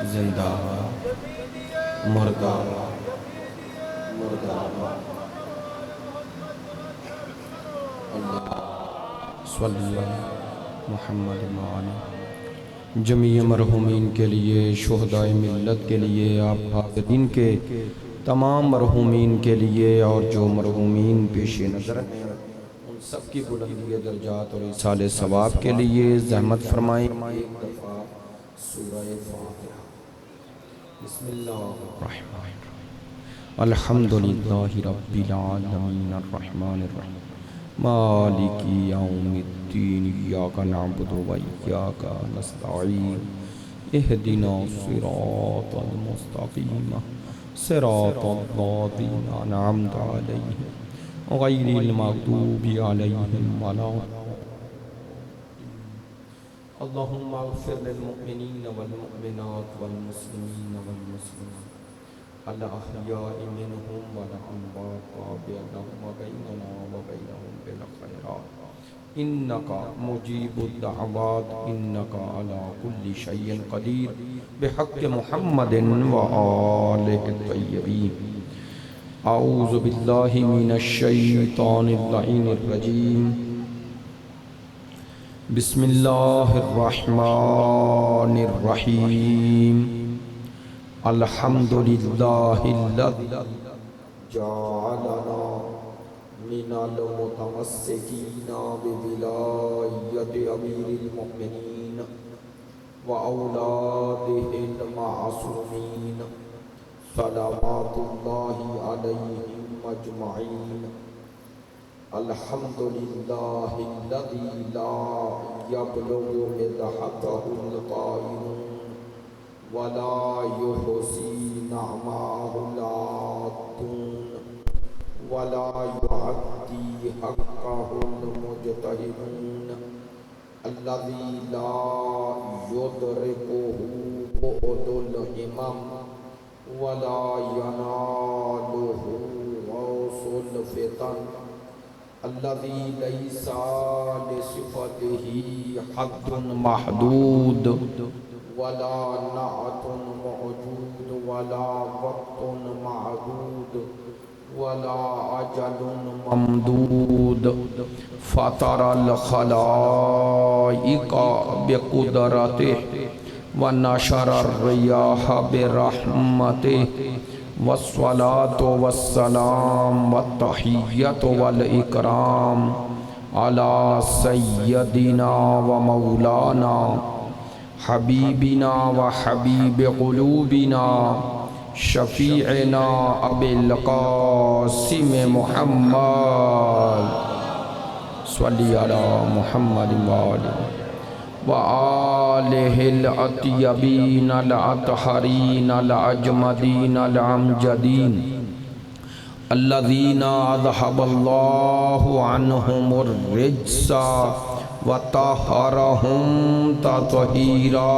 زندہ باد، مردہ باد، مردہ باد۔ اللہ صلی اللہ محمد وآلہ۔ جمیع مرحومین کے لیے، شہدائے ملت کے لیے، آپ حاضرین کے تمام مرحومین کے لیے، اور جو مرحومین پیش نظر ہیں ان سب کی بلندی درجات اور ایصال ثواب کے لیے زحمت فرمائیں ایک دفعہ سورہ فاتحہ۔ بسم اللہ الرحمن الرحیم۔ الحمدللہ رب العالمین الرحمن الرحیم مالک یوم الدین، ایاک نعبد و ایاک نستعین، اہدنا الصراط المستقیم، صراط الذین انعمت علیہم غیر المغضوب علیہم ولا الضالین۔ اللہم اغفر للمؤمنین والمؤمنات والمسلمین والمسلمات الاحیاء منہم والاموات بینہم وبیننا وبینہم بالخیرات انکا مجیب الدعوات انکا علی کل شیء قدیر بحق محمد وآلہ الطیبین۔ اعوذ باللہ من الشیطان اللعین الرجیم، بسم اللہ الرحمن الرحیم۔ الحمدللہ الذی جعلنا من المتمسکین بولایت امیر المؤمنین وأولادہ المعصومین صلوات اللہ علیہم اجمعین۔ الحمدللہ الذی لا یبلغ مدحتہ القائلون ولا یحصی نعماہ العادون ولا یعدی حقہ المجتہدون۔ الذی لا یدرکہ بعد الہمم ولا ینالہ غوث الفتن۔ الذی لیس لصفتہ حد محدود ولا نعت موجود ولا وقت معدود ولا اجل ممدود۔ فطر الخلائق بقدرتہ ونشر الریاح برحمتہ، والصلاة والسلام والتحیۃ والاکرام علی سیدنا ومولانا حبیبنا وحبیب قلوبنا شفیعنا ابی القاسم محمد صلی علی محمد وآلہ الاطیبین الاطہرین الاجمدین الامجدین الذین اذھب اللہ عنہم الرجس وطہرہم تطہیرا۔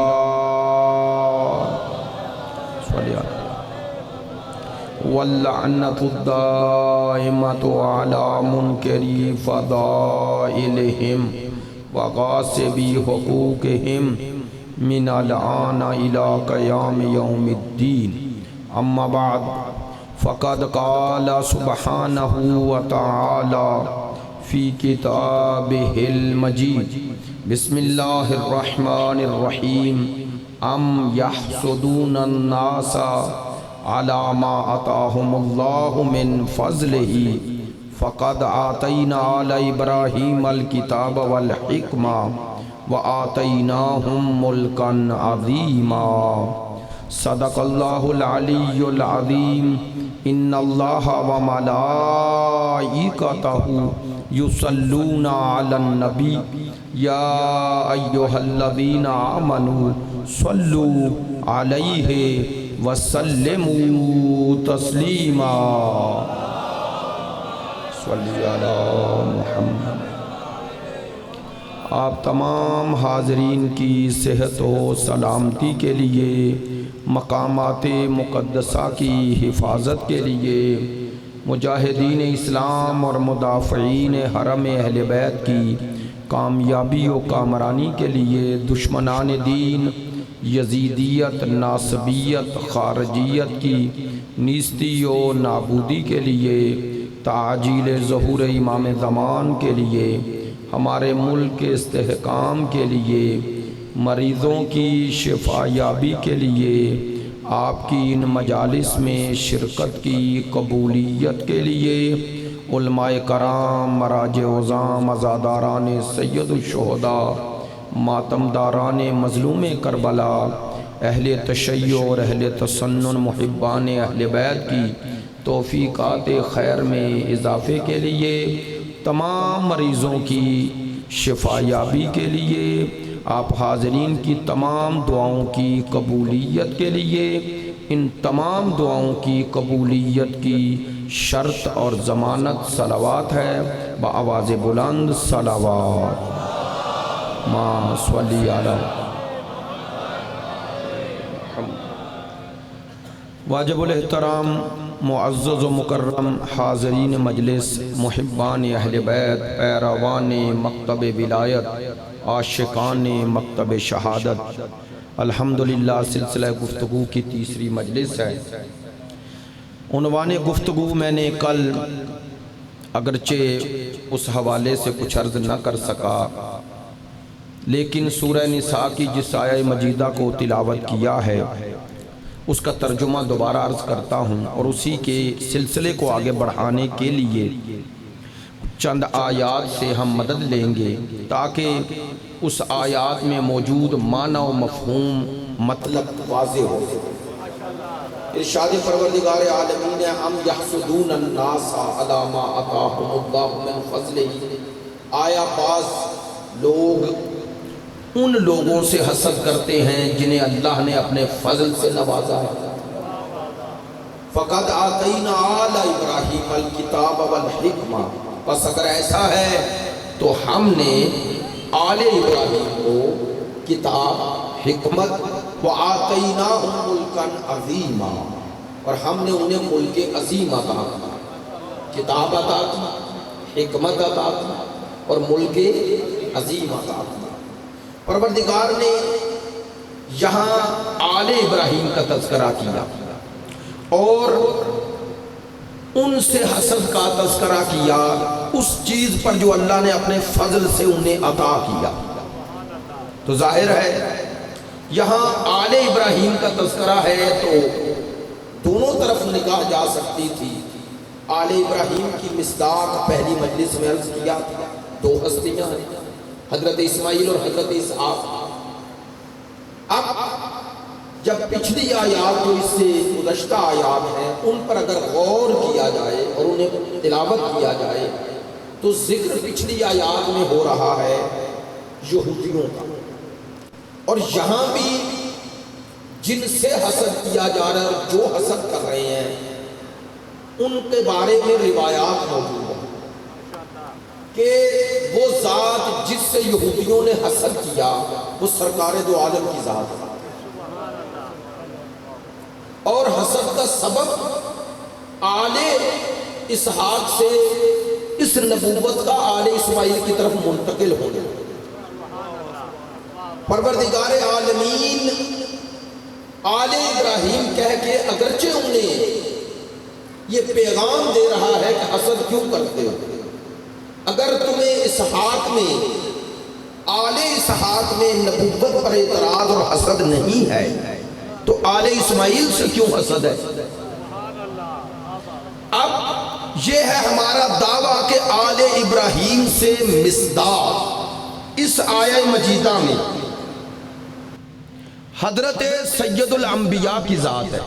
واللعنۃ الدائمۃ علی منکری فضائلہم وغاصبی حقوقہم من الآن الی قیام یوم الدین۔ اما بعد، فقد قال سبحانہ وتعالی فی کتابہ المجید، بسم اللہ الرحمن الرحیم۔ ام یحسدون الناس علی ما آتاہم اللہ من فضلہ، فقد آتینا آل ابراہیم الکتاب والحکمہ وآتیناہم ملکا عظیما۔ صدق اللہ العلی العظیم۔ ان اللہ وملائکتہ یصلون علی النبی یا ایہا الذین آمنوا صلوا علیہ وسلموا تسلیما۔ صلی علی محمد۔ آپ تمام حاضرین کی صحت و سلامتی کے لیے، مقامات مقدسہ کی حفاظت کے لیے، مجاہدین اسلام اور مدافعین حرم اہل بیت کی کامیابی و کامرانی کے لیے، دشمنان دین یزیدیت، ناصبیت، خارجیت کی نیستی و نابودی کے لیے، تعجیل ظہور امام زمان کے لیے، ہمارے ملک کے استحکام کے لیے، مریضوں کی شفا یابی کے لیے، آپ کی ان مجالس میں شرکت کی قبولیت کے لیے، علماء کرام، مراجع عظام، عزاداران سید الشہداء، ماتمداران مظلوم کربلا، اہل تشیع اور اہل تسنن، محبان اہل بیت کی توفیقات خیر میں اضافے کے لیے، تمام مریضوں کی شفا یابی کے لیے، آپ حاضرین کی تمام دعاؤں کی قبولیت کے لیے، ان تمام دعاؤں کی قبولیت کی شرط اور ضمانت صلوات ہے، بآواز بلند صلوات، ما صلی علی واجب الاحترام معزز و مکرم حاضرین مجلس، محبان اہل بیت، پیروان مکتب ولایت، عاشقان مکتب شہادت، الحمدللہ سلسلہ گفتگو کی تیسری مجلس ہے۔ عنوان گفتگو میں نے کل اگرچہ اس حوالے سے کچھ عرض نہ کر سکا، لیکن سورہ نساء کی جس آیہ مجیدہ کو تلاوت کیا ہے اس کا ترجمہ دوبارہ عرض کرتا ہوں، اور اسی کے سلسلے کو آگے بڑھانے کے لیے چند آیات سے ہم مدد لیں گے تاکہ اس آیات میں موجود معنی و مفہوم مطلب واضح ہو۔ ارشاد پروردگار عالمین ام یحسدون الناس علی ما آتاہم اللہ من فضلہ، آیا بعض لوگ ان لوگوں سے حسد کرتے ہیں جنہیں اللہ نے اپنے فضل سے نوازا ہے۔ فقد آتینا آل ابراہیم الکتاب والحکمہ، پس اگر ایسا ہے تو ہم نے آل ابراہیم کو کتاب، حکمت، وآتیناہم ملکا عظیما، اور ہم نے انہیں ملک عظیم عطا کیا، کتاب عطا کی، حکمت عطا کی اور ملک عظیم عطا کی۔ پروردگار نے یہاں آل ابراہیم کا تذکرہ کیا اور ان سے حسد کا تذکرہ کیا اس چیز پر جو اللہ نے اپنے فضل سے انہیں عطا کیا۔ تو ظاہر ہے یہاں آل ابراہیم کا تذکرہ ہے تو دونوں طرف نگاہ جا سکتی تھی۔ آل ابراہیم کی مصداق پہلی مجلس میں عرض کیا، دو ہستیاں ہیں، حضرت اسماعیل اور حضرت اسحاق۔ اب جب پچھلی آیات جو اس سے گزشتہ آیات ہیں ان پر اگر غور کیا جائے اور انہیں تلاوت کیا جائے تو ذکر پچھلی آیات میں ہو رہا ہے یہودیوں کا، اور یہاں بھی جن سے حسد کیا جا رہا ہے اور جو حسد کر رہے ہیں ان کے بارے میں روایات موجود ہیں کہ وہ ذات جس سے یہودیوں نے حسد کیا وہ سرکار دو عالم کی ذات ہے، اور حسد کا سبب آل اسحاق سے اس نبوت کا آل اسماعیل کی طرف منتقل ہو گیا۔ پروردگار عالمین آل ابراہیم کہہ کے اگرچہ انہیں یہ پیغام دے رہا ہے کہ حسد کیوں کرتے ہو، اگر تمہیں اسحاق میں، آل اسحاق میں نبوت پر اعتراض اور حسد نہیں ہے تو آل اسماعیل سے کیوں حسد ہے؟ اب یہ ہے ہمارا دعویٰ کہ آل ابراہیم سے مصداق اس آیہ مجیدہ میں حضرت سید الانبیاء کی ذات ہے۔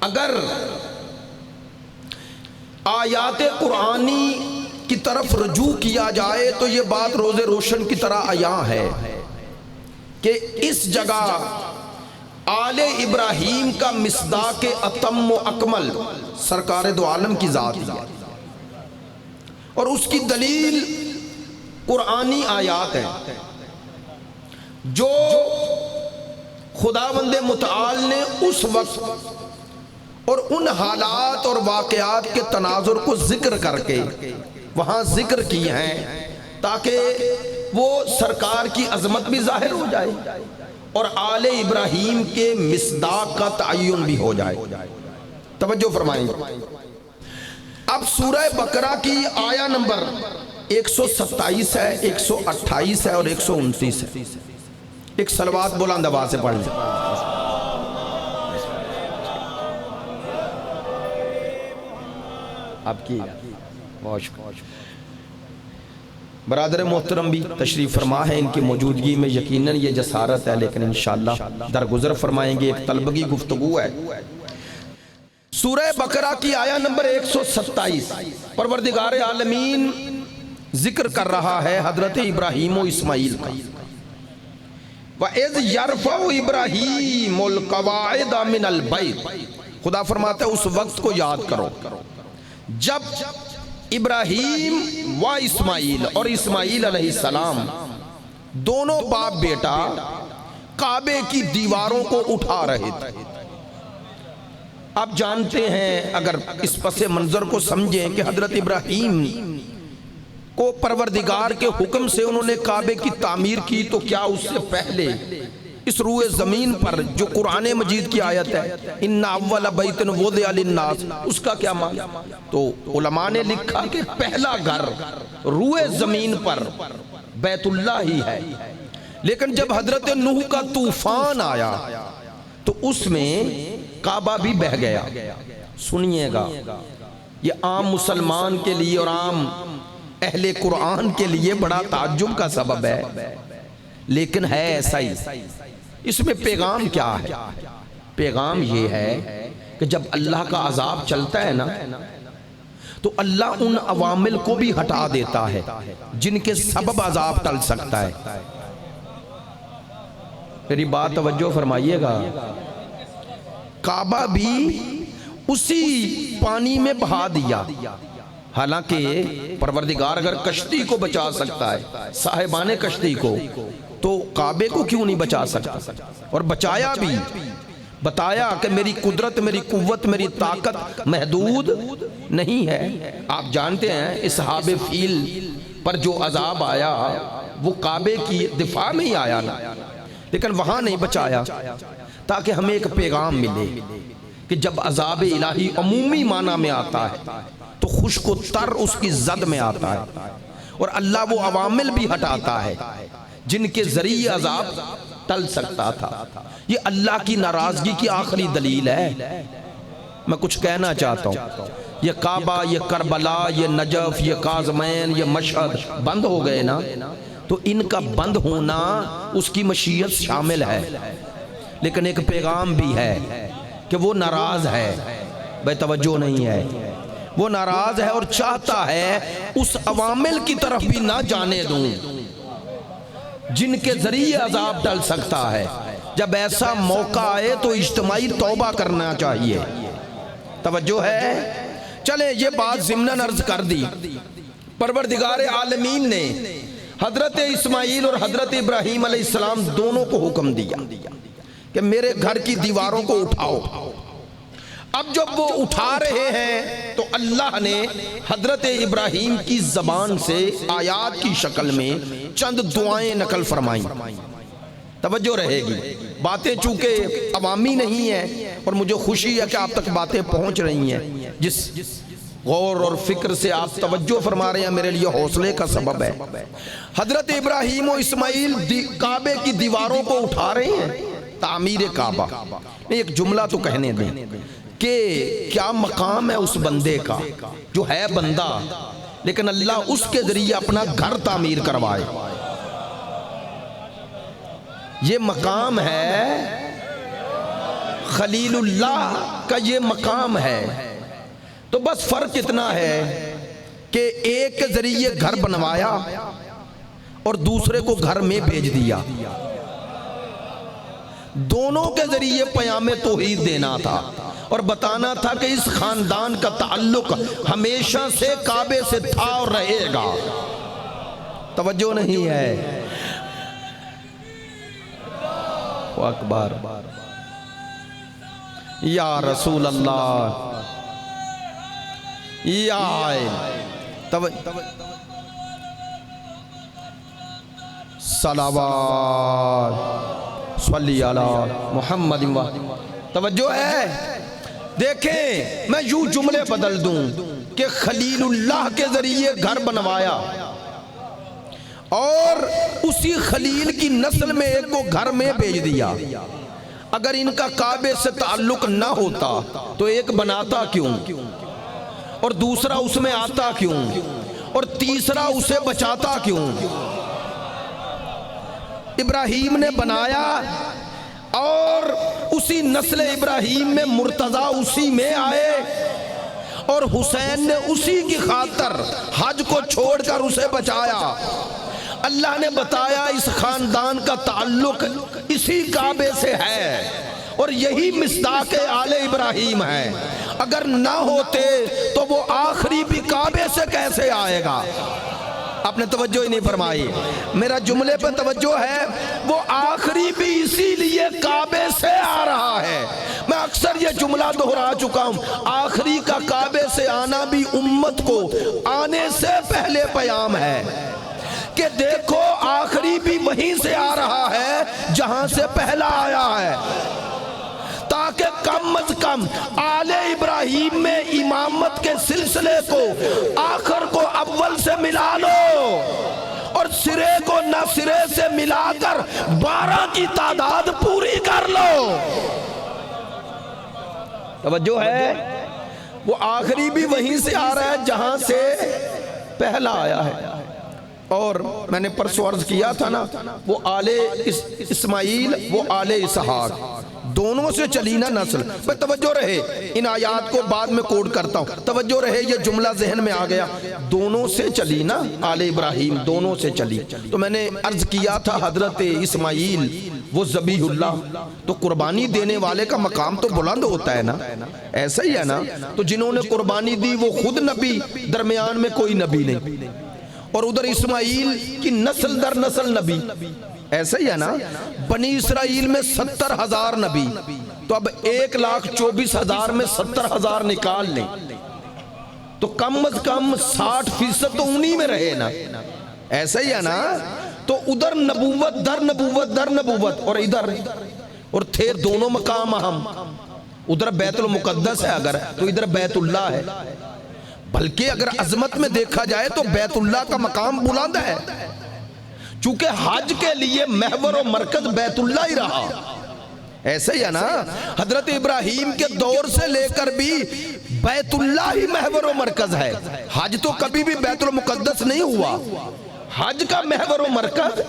اگر آیات قرآنی کی طرف رجوع کیا جائے تو یہ بات روز روشن کی طرح عیاں ہے کہ اس جگہ آل ابراہیم کا مصداق اتم و اکمل سرکار دو عالم کی ذات ہے، اور اس کی دلیل قرآنی آیات ہے جو خداوند متعال نے اس وقت اور ان حالات اور واقعات کے تناظر کو ذکر کر کے وہاں ذکر کی ہیں تاکہ وہ سرکار کی عظمت بھی ظاہر ہو جائے اور آل ابراہیم کے مصداق کا تعین بھی ہو جائے۔ توجہ فرمائیں۔ اب سورہ بقرہ کی آیہ نمبر 127 ہے، 128 ہے اور 129 ہے۔ ایک صلوات بلند آواز سے پڑھ لیں۔ آپ کی بہت شکریہ۔ برادر محترم بھی تشریف فرما ہے، ان کی موجودگی میں یقیناً یہ جسارت ہے، لیکن انشاءاللہ درگزر فرمائیں گے، ایک طلبگی گفتگو ہے۔ سورہ بقرہ کی آیہ نمبر 127 پروردگار عالمین ذکر کر رہا ہے حضرت ابراہیم و اسماعیل کا۔ وَإِذْ يَرْفَعُ إِبْرَاهِيمُ الْقَوَاعِدَ مِنَ الْبَيْتِ، خدا فرماتا ہے اس وقت کو یاد کرو جب ابراہیم و اسماعیل اور اسماعیل علیہ السلام دونوں باپ بیٹا کعبے کی دیواروں کو اٹھا رہے تھے۔ آپ جانتے ہیں، اگر اس پس منظر کو سمجھیں، کہ حضرت ابراہیم کو پروردگار کے حکم سے انہوں نے کعبے کی تعمیر کی، تو کیا اس سے پہلے اس روئے زمین پر جو قرآن مجید کی آیت ہے ان اول بیت وضع للناس، اس کا کیا معنی؟ تو علماء نے لکھا کہ پہلا گھر روئے زمین پر بیت اللہ ہی ہے، لیکن جب حضرت نوح کا طوفان آیا تو اس میں کعبہ بھی بہہ گیا۔ سنیے گا، یہ عام مسلمان کے لیے اور عام اہل قرآن کے لیے بڑا تعجب کا سبب ہے، لیکن ہے ایسا ہی۔ اس میں پیغام کیا ہے؟ پیغام یہ ہے کہ جب اللہ کا عذاب چلتا ہے نا، تو اللہ ان عوامل کو بھی ہٹا دیتا ہے جن کے سبب عذاب ٹل سکتا ہے۔ میری بات توجہ فرمائیے گا، کعبہ بھی اسی پانی میں بہا دیا، حالانکہ پروردگار اگر کشتی کو بچا سکتا ہے، صاحبان کشتی کو، تو کعبے کو کیوں نہیں بچا سکتا؟ اور بچایا بھی، بتایا کہ میری قدرت، میری قوت، میری طاقت محدود نہیں ہے۔ آپ جانتے ہیں اصحاب فیل پر جو عذاب آیا وہ کعبے کی دفاع میں ہی آیا نا، لیکن وہاں نہیں بچایا، تاکہ ہمیں ایک پیغام ملے کہ جب عذاب الہی عمومی معنی میں آتا ہے تو خشک و تر اس کی زد میں آتا ہے، اور اللہ وہ عوامل بھی ہٹاتا ہے جن کے ذریعے عذاب ٹل سکتا تھا۔ یہ اللہ کی ناراضگی کی آخری دلیل ہے۔ میں کچھ کہنا چاہتا ہوں، یہ کعبہ، یہ کربلا، یہ نجف، یہ کاظمین، یہ مشہد بند ہو گئے نا، تو ان کا بند ہونا اس کی مشیت شامل ہے، لیکن ایک پیغام بھی ہے کہ وہ ناراض ہے۔ بے توجہ نہیں ہے، وہ ناراض ہے اور چاہتا ہے اس عوامل کی طرف بھی نہ جانے دوں جن کے ذریعے عذاب ٹل سکتا ہے۔ جب ایسا موقع آئے تو اجتماعی توبہ کرنا چاہیے۔ توجہ ہے؟ چلیں یہ بات ضمناً عرض کر دی۔ پروردگار عالمین نے حضرت اسماعیل اور حضرت ابراہیم علیہ السلام دونوں کو حکم دیا کہ میرے گھر کی دیواروں کو اٹھاؤ۔ اب جب وہ اٹھا رہے ہیں تو اللہ نے حضرت ابراہیم کی زبان سے آیات کی شکل میں چند دعائیں نقل فرمائیں۔ توجہ رہے گی، باتیں چونکہ عوامی نہیں ہیں اور مجھے خوشی ہے کہ آپ تک باتیں پہنچ رہی ہیں، جس غور اور فکر سے آپ توجہ فرما رہے ہیں میرے لیے حوصلے کا سبب ہے۔ حضرت ابراہیم و اسماعیل کعبے کی دیواروں کو اٹھا رہے ہیں، تعمیر کعبہ۔ ایک جملہ تو کہنے دیں کہ کیا مقام ہے اس بندے کا جو ہے بندہ، لیکن اللہ اس کے ذریعے اپنا گھر تعمیر کروائے۔ یہ مقام ہے خلیل اللہ کا، یہ مقام ہے۔ تو بس فرق اتنا ہے کہ ایک کے ذریعے گھر بنوایا اور دوسرے کو گھر میں بھیج دیا۔ دونوں کے ذریعے پیام توحید دینا تھا اور بتانا تھا کہ اس خاندان کا تعلق ہمیشہ سے کعبے سے تھا اور رہے گا۔ توجہ نہیں ہے؟ اکبر یا رسول اللہ یا صلوات صلی علی محمد و توجہ ہے۔ دیکھیں میں یوں جملے بدل دوں کہ خلیل اللہ کے ذریعے گھر بنوایا اور اسی خلیل کی نسل میں ایک کو گھر میں بھیج دیا۔ اگر ان کا کعبے سے تعلق نہ ہوتا تو ایک بناتا کیوں، اور دوسرا اس میں آتا کیوں، اور تیسرا اسے بچاتا کیوں؟ ابراہیم نے بنایا اور اسی نسل ابراہیم میں مرتضی اسی میں آئے، اور حسین نے اسی کی خاطر حج کو چھوڑ کر اسے بچایا۔ اللہ نے بتایا اس خاندان کا تعلق اسی کعبے سے ہے، اور یہی مصداق آل ابراہیم ہے۔ اگر نہ ہوتے تو وہ آخری بھی کعبے سے کیسے آئے گا؟ آپ نے توجہ ہی نہیں فرمائی، میرا جملے پہ توجہ ہے۔ وہ آخری بھی اسی لیے کعبے سے آ رہا ہے۔ میں اکثر یہ جملہ دہرا چکا ہوں، آخری کا کعبے سے آنا بھی امت کو آنے سے پہلے پیام ہے کہ دیکھو آخری بھی وہیں سے آ رہا ہے جہاں سے پہلا آیا ہے، تاکہ کم از کم آل ابراہیم میں امامت کے سلسلے کو آخر کو اول سے ملا لو، اور سرے کو نہ سرے سے ملا کر 12 کی تعداد پوری کر لو۔ توجہ ہے، وہ آخری بھی وہیں سے آ رہا ہے جہاں سے پہلا آیا ہے۔ اور میں نے پرسوں عرض کیا تھا نا، وہ آل اسماعیل وہ آل اسحاق، دونوں سے چلی نا نسل۔ میں توجہ رہے، ان آیات کو بعد میں کوڈ کرتا ہوں، توجہ رہے، یہ جملہ ذہن میں آ گیا، دونوں سے چلی نا آل ابراہیم، دونوں سے چلی۔ تو میں نے عرض کیا تھا حضرت اسماعیل وہ ذبیح اللہ، تو قربانی دینے والے کا مقام تو بلند ہوتا ہے نا، ایسا ہی ہے نا۔ تو جنہوں نے قربانی دی وہ خود نبی، درمیان میں کوئی نبی نہیں، اور ادھر اسماعیل کی نسل در نسل نبی، ایسا ہی ہے نا۔ بنی اسرائیل میں 70,000 نبی، تو اب 1,24,000 میں 70,000 نکال لیں تو کم از کم 60% تو انہی میں رہے نا، ایسا ہی ہے نا۔ تو ادھر نبوت در نبوت در نبوت، اور ادھر، اور تھے دونوں مقام اہم، ادھر بیت المقدس ہے اگر تو ادھر بیت اللہ ہے، بلکہ اگر عظمت میں دیکھا جائے تو بیت اللہ کا مقام بلند ہے، چونکہ حج کے لیے محور و مرکز بیت اللہ ہی رہا، ایسا ہی ہے نا۔ حضرت ابراہیم کے دور سے لے کر بھی بیت اللہ ہی محور و مرکز ہے، حج تو کبھی بھی بیت المقدس نہیں ہوا، حج کا محور و مرکز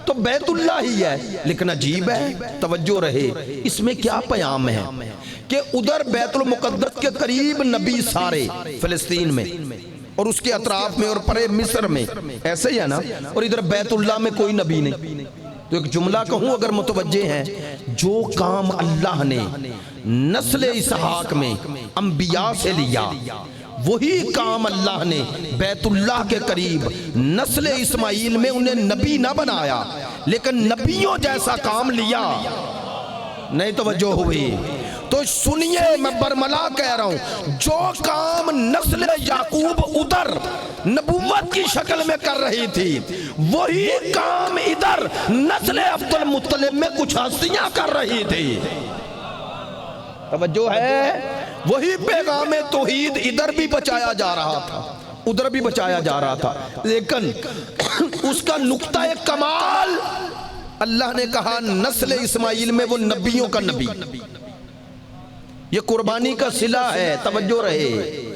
تو بیت اللہ ہی ہے۔ لیکن عجیب ہے، توجہ رہے، اس میں کیا پیام ہے کہ ادھر بیت المقدس کے قریب نبی سارے فلسطین میں اور اس کے اطراف میں اور پرے مصر میں، ایسے ہی ہے نا، اور ادھر بیت اللہ میں کوئی نبی نہیں۔ تو ایک جملہ کہوں اگر متوجہ ہیں، جو کام اللہ نے نسل اسحاق میں انبیاء سے لیا، وہی کام اللہ نے بیت اللہ کے قریب نسل اسماعیل میں انہیں نبی نہ بنایا، لیکن نبیوں جیسا کام لیا۔ نہیں توجہ ہوئی تو سنیے، میں برملا کہہ رہا ہوں، جو کام نسل یعقوب ادھر نبوت کی شکل میں کر رہی تھی، وہی کام ادھر نسل عبد المطلب میں کچھ ہستیاں کر رہی تھی۔ توجہ ہے، وہی پیغام توحید ادھر بھی بچایا جا رہا تھا، ادھر بھی بچایا جا رہا تھا، لیکن اس کا نقطہ کمال اللہ نے کہا نسل اسماعیل میں وہ نبیوں کا نبی، یہ قربانی کا صلہ ہے۔ توجہ رہے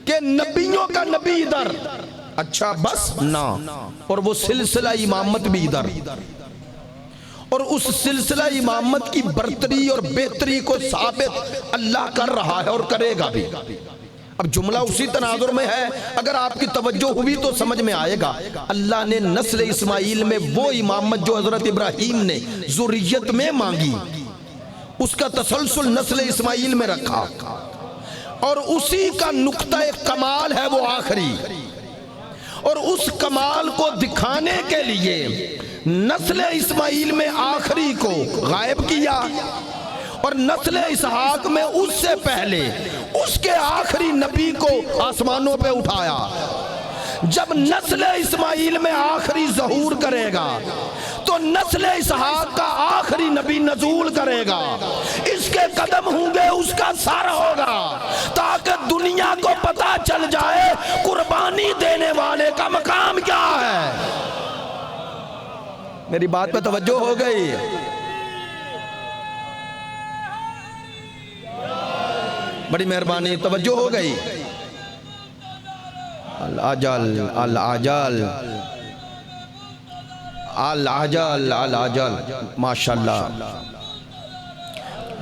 کہ نبیوں کا نبی ادھر، اچھا بس نہ، اور وہ سلسلہ امامت بھی ادھر، اور اس سلسلہ امامت کی برتری اور بہتری کو ثابت اللہ کر رہا ہے اور کرے گا بھی۔ اب جملہ اسی تناظر میں ہے، اگر آپ کی توجہ ہوئی تو سمجھ میں آئے گا۔ اللہ نے نسل اسماعیل میں وہ امامت جو حضرت ابراہیم نے ذریت میں مانگی، اس کا تسلسل نسل اسماعیل میں رکھا، اور اسی کا نقطہ کمال ہے وہ آخری، اور اس کمال کو دکھانے کے لیے نسل اسماعیل میں آخری کو غائب کیا، اور نسل اسحاق میں اس سے پہلے اس کے آخری نبی کو آسمانوں پہ اٹھایا۔ جب نسل اسماعیل میں آخری ظہور کرے گا تو تو نسل اسحاق کا آخری نبی نزول کرے گا، اس کے قدم ہوں گے، اس کا سر ہوگا، تاکہ دنیا کو پتا چل جائے قربانی دینے والے کا مقام کیا ہے۔ میری بات پہ توجہ ہو گئی؟ بڑی مہربانی، توجہ ہو گئی؟ العجل العجل العجل العجل، ماشاءاللہ،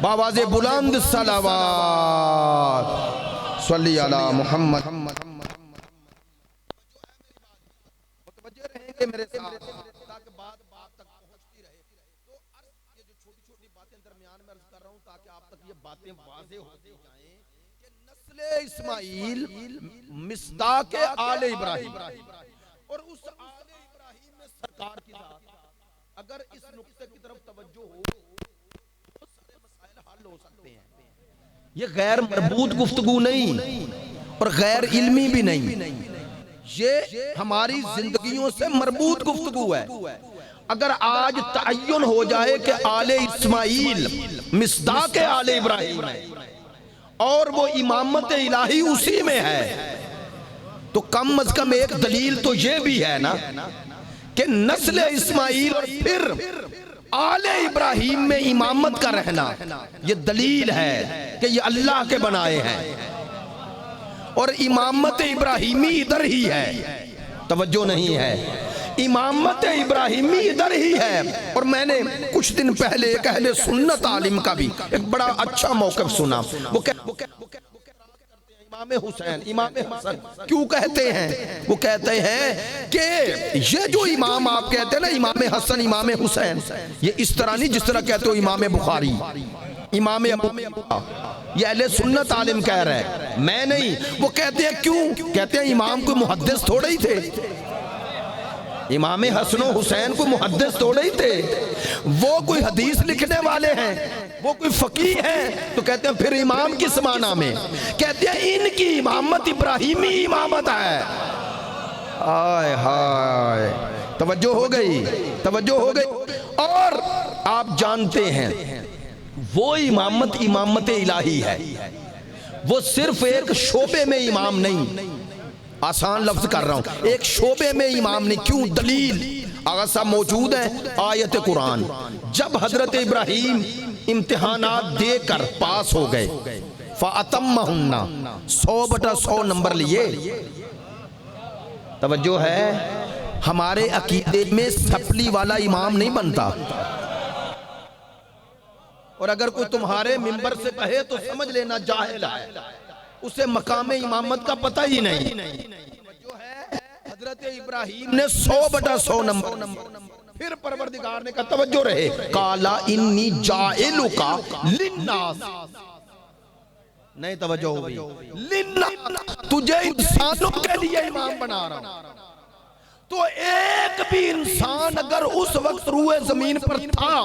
باواز بلند صلوات صلی علی محمد۔ متوجہ رہیں گے میرے ساتھ تاکہ بات تک پہنچتی رہے۔ تو یہ جو چھوٹی چھوٹی باتیں درمیان میں عرض کر رہا ہوں تاکہ آپ تک یہ باتیں واضح ہوتی جائیں کہ نسل اسماعیل مصداق آل ابراہیم، اور اس آل ابراہیم میں سرکار کی ذات، اگر اس نقطے کی طرف توجہ ہو تو سارے مسائل حل ہو سکتے ہیں۔ یہ غیر مربوط گفتگو نہیں اور غیر علمی بھی نہیں، یہ ہماری زندگیوں سے مربوط گفتگو ہے۔ اگر آج تعین ہو جائے کہ آل اسماعیل مصداق آل ابراہیم ہے اور وہ امامت الہی اسی میں ہے، تو کم از کم ایک دلیل تو یہ بھی ہے نا کہ نسل اسماعیل اور پھر آل ابراہیم میں امامت کا رہنا یہ دلیل ہے کہ یہ اللہ کے بنائے ہیں، اور امامت ابراہیمی ادھر ہی ہے۔ توجہ نہیں ہے؟ امامت ابراہیمی ادھر ہی ہے۔ اور میں نے کچھ دن پہلے ایک اہل سنت عالم کا بھی ایک بڑا اچھا موقف سنا۔ وہ امام حسین، امام حسن کیوں کہتے ہیں؟ وہ کہتے ہیں کہ یہ جو امام آپ کہتے ہیں نا، امام حسن امام حسین، یہ اس طرح نہیں جس طرح کہتے ہو امام بخاری، امام ابو، یہ اہل سنت عالم کہہ رہے ہیں، میں نہیں۔ وہ کہتے ہیں کیوں؟ کہتے ہیں امام کوئی محدث تھوڑے ہی تھے، امام حسن و حسین کو محدث تھوڑے ہی تھے، وہ کوئی حدیث لکھنے والے ہیں، وہ کوئی فقیہ ہیں۔ تو کہتے ہیں پھر امام کس معنی میں؟ کہتے ہیں ان کی امامت ابراہیمی امامت ہے۔ آئے ہائے، توجہ ہو گئی؟ توجہ ہو گئی؟ اور آپ جانتے ہیں وہ امامت امامت الہی ہے، وہ صرف ایک شعبے میں امام نہیں، آسان لفظ کر رہا ہوں، ایک شعبے میں امام نہیں۔ کیوں؟ دلیل آغا صاحب موجود ہے، آیت قرآن۔ جب حضرت ابراہیم امتحانات دے کر پاس ہو گئے، فَأَتَمَّهُنَّ 100/100 نمبر لیے۔ توجہ ہے؟ ہمارے عقیدے میں سپلی والا امام نہیں بنتا، اور اگر کوئی تمہارے منبر سے کہے تو سمجھ لینا جاہل ہے، اسے مقام امامت کا پتہ ہی نہیں۔ جو ہے حضرت ابراہیم نے 100/100 نمبر، پھر پروردگار نے کہا توجہ رہے، قَالَ إِنِّي جَاعِلُكَ لِلنَّاسِ، نہیں توجہ ہوگی، لِلنَّاسِ، تجھے انسانوں کے لیے امام بنا رہا ہوں۔ تو ایک بھی انسان اگر اس وقت روئے زمین پر تھا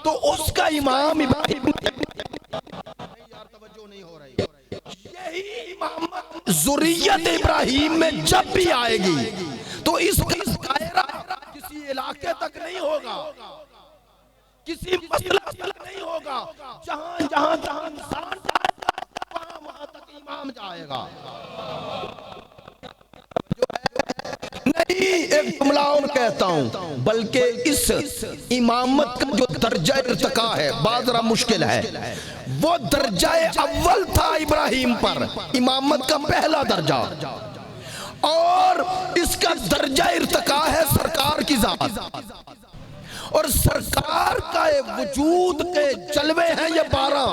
تو اس کا امام ابراہیم، یار توجہ نہیں ہو رہی، یہی امامت ذریت ابراہیم میں جب بھی آئے گی تو اس کا دائرہ کسی علاقے تک نہیں ہوگا، کسی مسئلہ تک نہیں ہوگا، جہاں انسان جائے گا وہاں تک امام جائے گا۔ نہیں، ایک جملہ اور کہتا ہوں، بلکہ اس امامت کا جو درجہ ارتقاء ہے بعض ذرا مشکل ہے، وہ درجہ اول تھا ابراہیم پر، امامت کا پہلا درجہ، اور اس کا درجہ ارتقاء ہے سرکار کی ذات، اور سرکار کا وجود کے جلوے ہیں یہ 12۔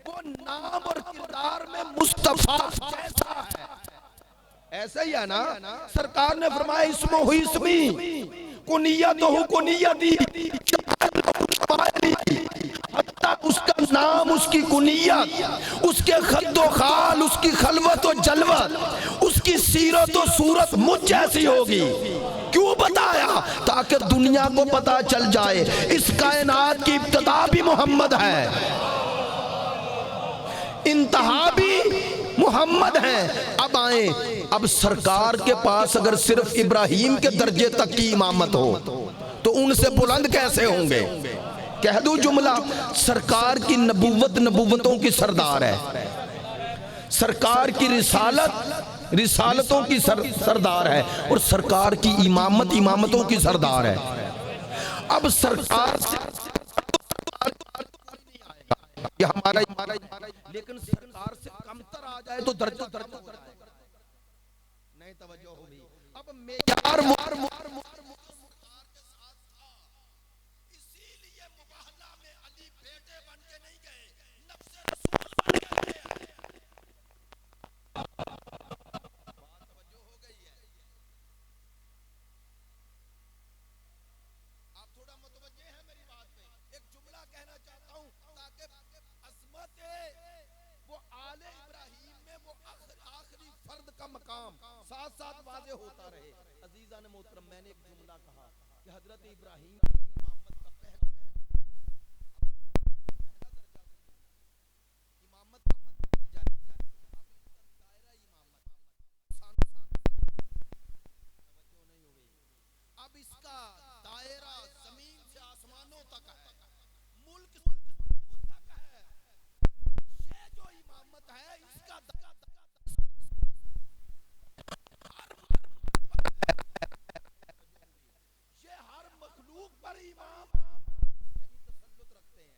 وہ نام اور کردار میں مصطفیٰ جیسا ہے، ایسا ہی ہے نا۔ سرکار نے فرمایا اسمہ ہی اسمی، کنیتہ کنیتی، اس کا نام، اس کی کنیت، اس کے خد و خال، اس کی خلوت و جلوت، اس کی سیرت و صورت مجھ جیسی ہوگی۔ کیوں بتایا؟ تاکہ دنیا کو پتا چل جائے اس کائنات کی ابتدا بھی محمد ہے، انتہا بھی محمد ہیں. اب آئیں, اب سرکار کے پاس اگر صرف ابراہیم کے درجے تک کی امامت ہو تو ان سے بلند کیسے ہوں گے؟ کہہ دوں جملہ, سرکار کی نبوت نبوتوں کی سردار ہے, سرکار کی رسالت رسالتوں کی سردار ہے, اور سرکار کی امامت امامتوں کی سردار ہے. اب سرکار سے یہ ہمارا لیکن سرکار سے کمتر آ جائے تو درجہ نہیں توجہ ہوگی. اب معیار اسی لیے مباہلہ میں علی بیٹے بن کے نہیں گئے, نفس رسول بن کے گئے. بات توجہ ہو گئی ہے, آپ تھوڑا متوجہ ہیں میری بات پہ. ایک جملہ کہنا چاہتا ہوں تاکہ عظمت وہ آل ابراہیم میں وہ آخری فرد کا مقام ساتھ ساتھ واضح ہوتا رہے. عزیزان محترم, میں نے ایک جملہ کہا کہ حضرت ابراہیم کی امامت کا پہلا درجہ امامت اب اس کا دائرہ زمین سے آسمانوں تک ہے, ملک تک ہے. یہ جو امامت ہے اس کا یہ ہر مخلوق پر امام یعنی تسلط رکھتے ہیں.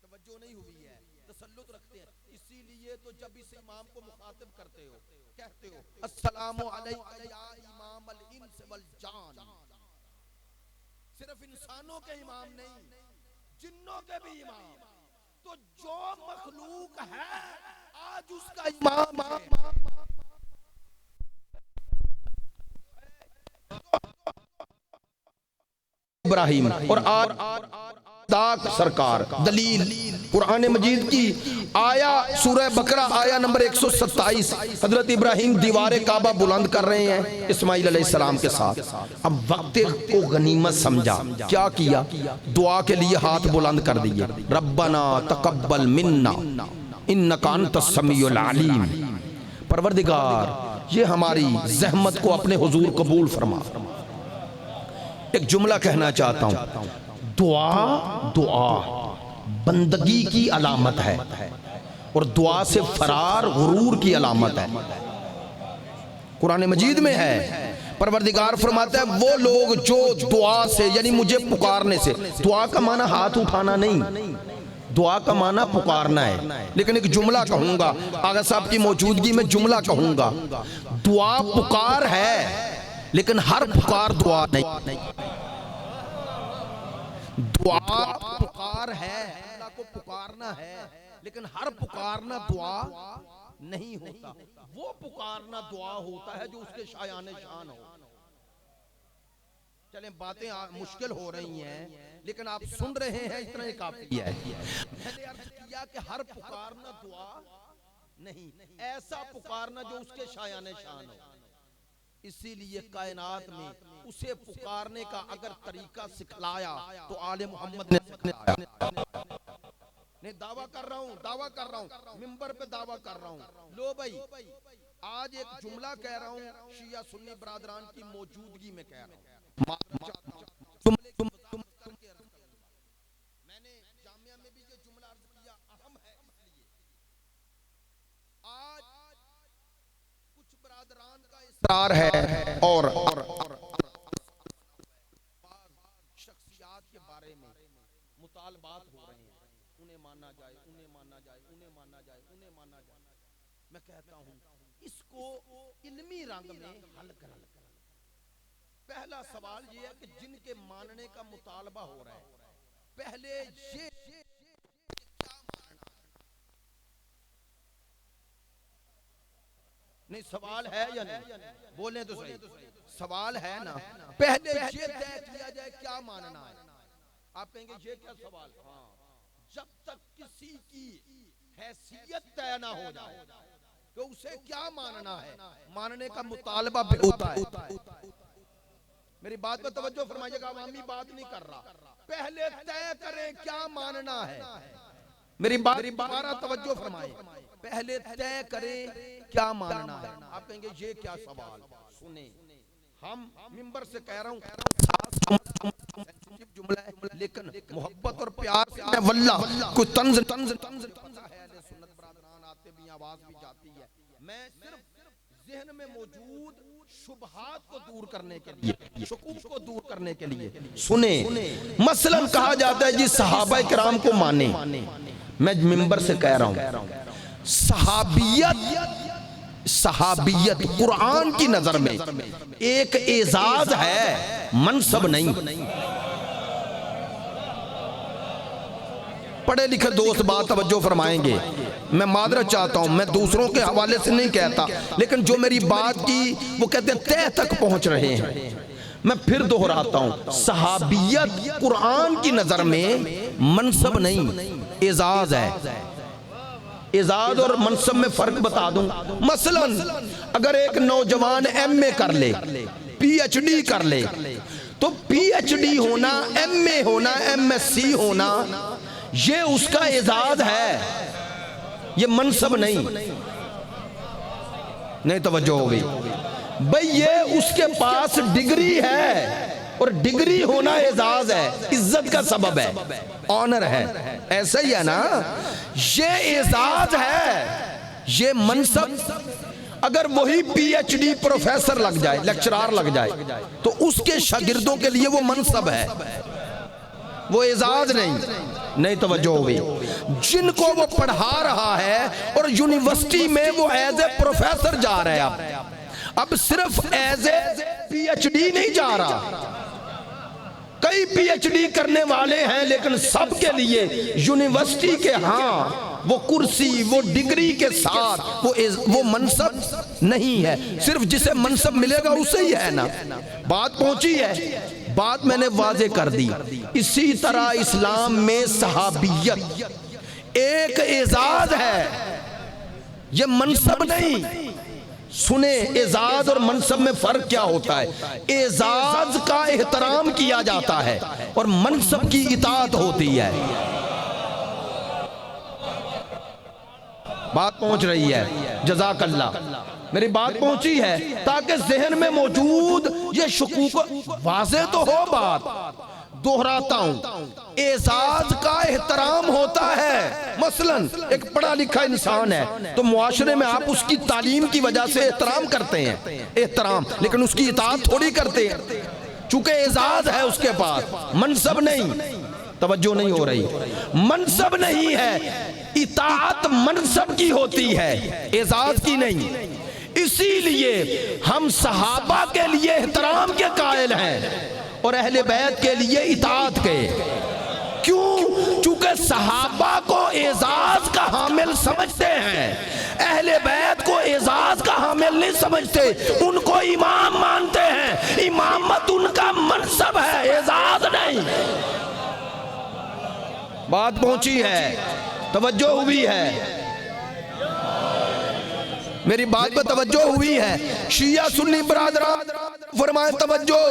توجہ نہیں ہوئی ہے, تسلط رکھتے ہیں. اسی لیے تو جب اس امام کو مخاطب کرتے ہو کہتے ہو السلام علیکم یا امام الانس والجان. صرف انسانوں کے امام نہیں, جنوں کے بھی امام. تو جو مخلوق ہے آج اس کا امام ابراہیم اور داک سرکار. دلیل قرآن مجید کی آیا سورہ بقرہ آیا نمبر 127. حضرت ابراہیم دیوار کعبہ بلند کر رہے ہیں اسماعیل علیہ السلام کے ساتھ. اب وقت کو غنیمت سمجھا, کیا کیا؟ دعا کے لیے ہاتھ بلند کر دیے. ربنا تقبل منا انک انت السمیع العلیم. پروردگار یہ ہماری زحمت کو اپنے حضور قبول فرما. ایک جملہ کہنا چاہتا ہوں, دعا بندگی کی علامت ہے اور دعا سے فرار غرور کی علامت ہے. قرآن مجید میں ہے, پروردگار فرماتا ہے وہ لوگ جو دعا سے یعنی مجھے پکارنے سے, دعا کا معنی ہاتھ اٹھانا نہیں, دعا کا معنی پکارنا ہے. لیکن ایک جملہ کہوں گا, آغا صاحب کی موجودگی میں جملہ کہوں گا, دعا پکار ہے لیکن ہر پکار دعا نہیں. دعا پکار ہے, اللہ کو پکارنا ہے, لیکن ہر پکارنا دعا نہیں ہوتا. وہ پکارنا دعا ہوتا ہے جو اس کے شایان شان ہو. چلیں باتیں مشکل ہو رہی ہیں لیکن آپ سن رہے ہیں, اتنا ہی کافی ہے. میں نے عرض کیا کہ ہر پکارنا دعا نہیں, ایسا پکارنا جو اس کے شایان شان ہو. اسی لیے کائنات میں اسے پکارنے کا اگر طریقہ سکھلایا تو آل محمد نے سکھلایا. نہیں دعویٰ کر رہا ہوں منبر پہ دعویٰ کر رہا ہوں. لو بھائی, آج ایک جملہ کہہ رہا ہوں شیعہ سنی برادران کی موجودگی میں کہہ رہا ہوں. میں نے جامعہ میں بھی یہ جملہ عرض کیا, اہم ہے اس لیے آج کچھ برادران کا اصرار ہے اور شخصیات کے بارے میں مطالبات ہو رہے ہیں, انہیں مانا جائے, انہیں مانا جائے, انہیں مانا جائے, انہیں مانا جائے. میں کہتا ہوں اس کو علمی رنگ میں حل کریں. پہلا سوال یہ ہے کہ جن کے ماننے کا مطالبہ ہو رہا ہے, پہلے یہ کیا ماننا ہے؟ نہیں سوال ہے یا نہیں؟ بولیں تو صحیح, سوال ہے نا. پہلے یہ طے کیا جائے کیا ماننا ہے. آپ کہیں گے یہ کیا سوال؟ ہاں, جب تک کسی کی حیثیت طے نہ ہو جائے کہ اسے کیا ماننا ہے, ماننے کا مطالبہ بھی ہوتا ہے. میری بات پہ توجہ فرمائیے گا, عوامی بات نہیں کر رہا. پہلے طے کریں کیا ماننا ہے. میری بات دوبارہ توجہ فرمائیں. پہلے طے کریں کیا ماننا ہے. آپ کہیں گے یہ کیا سوال؟ سنیں، ہم منبر سے کہہ رہا ہوں جملہ ہے لیکن محبت اور پیار سے میں واللہ کوئی طنز ہے. اہل سنت برادران آتے بھی آواز بھی جاتی ہے. میں صرف ذہن میں موجود شبہات کو دور کرنے کے لیے، شکوک کو دور کرنے کے لیے. سنیں، مثلا کہا جاتا ہے جی صحابہ کرام کو مانیں. میں منبر سے کہہ رہا ہوں صحابیت قرآن کی نظر میں ایک اعزاز ہے، منصب نہیں. پڑھے لکھے دوست بات توجہ فرمائیں گے. میں معذرت چاہتا ہوں، میں دوسروں کے حوالے سے نہیں کہتا، لیکن جو میری بات کی وہ کہتے ہیں تہ تک پہنچ رہے ہیں. میں پھر دہراتا ہوں، صحابیت قرآن کی نظر میں منصب نہیں، اعزاز ہے. اعزاز اور منصب میں فرق بتا دوں. مثلا اگر ایک نوجوان ایم اے کر لے، پی ایچ ڈی کر لے، تو پی ایچ ڈی ہونا، ایم اے ہونا، ایم ایس سی ہونا، یہ اس کا اعزاز ہے، یہ منصب نہیں. نہیں توجہ ہو گئی بھئی، یہ اس کے پاس ڈگری ہے، اور ڈگری ہونا اعزاز ہے، عزت کا سبب ہے، آنر ہے. ایسا ہی ہے نا، یہ اعزاز ہے، یہ منصب. اگر وہی پی ایچ ڈی پروفیسر لگ جائے، لیکچرار لگ جائے، تو اس کے شاگردوں کے لیے وہ منصب ہے، وہ اعزاز نہیں. نہیں توجہ ہوگی. جن کو وہ پڑھا رہا ہے اور یونیورسٹی میں وہ ایز اے پروفیسر جا رہا ہے، اب صرف as a P H D نہیں جا رہا. کئی پی ایچ ڈی کرنے والے ہیں، لیکن سب کے لیے یونیورسٹی کے ہاں وہ کرسی، وہ ڈگری کے ساتھ وہ منصب نہیں ہے. صرف جسے منصب ملے گا اسے ہی ہے نا. بات پہنچی ہے، بات میں نے واضح کر دی. اسی طرح اسلام میں صحابیت ایک اعزاز ہے، یہ منصب نہیں. سنیں، اعزاز اور منصب میں فرق کیا ہوتا ہے. اعزاز کا احترام کیا جاتا ہے اور منصب کی اطاعت ہوتی ہے. بات پہنچ رہی ہے؟ جزاک اللہ. میری بات پہنچی ہے تاکہ ذہن میں موجود یہ شکوک واضح تو ہو. بات دہراتا ہوں، اعزاز کا احترام ہوتا ہے. مثلا ایک پڑھا لکھا انسان ہے تو معاشرے میں آپ اس کی تعلیم کی وجہ سے احترام کرتے ہیں، احترام، لیکن اس کی اطاعت تھوڑی کرتے ہیں، چونکہ اعزاز ہے اس کے پاس، منصب نہیں. توجہ نہیں ہو رہی. منصب نہیں ہے، اطاعت منصب کی ہوتی ہے، اعزاز کی نہیں. اسی لیے ہم صحابہ کے لیے احترام کے قائل ہیں اور اہل بیت کے لیے اطاعت کے. کیوں؟ چونکہ صحابہ کو اعزاز کا حامل سمجھتے ہیں، اہل بیت کو اعزاز کا حامل نہیں سمجھتے. ان کو امام مانتے ہیں، امامت ان کا منصب ہے، اعزاز نہیں. بات پہنچی ہے؟ توجہ ہوئی ہے؟ میری بات پہ توجہ ہوئی ہے؟ شیعہ سنی برادران فرمائے توجہ،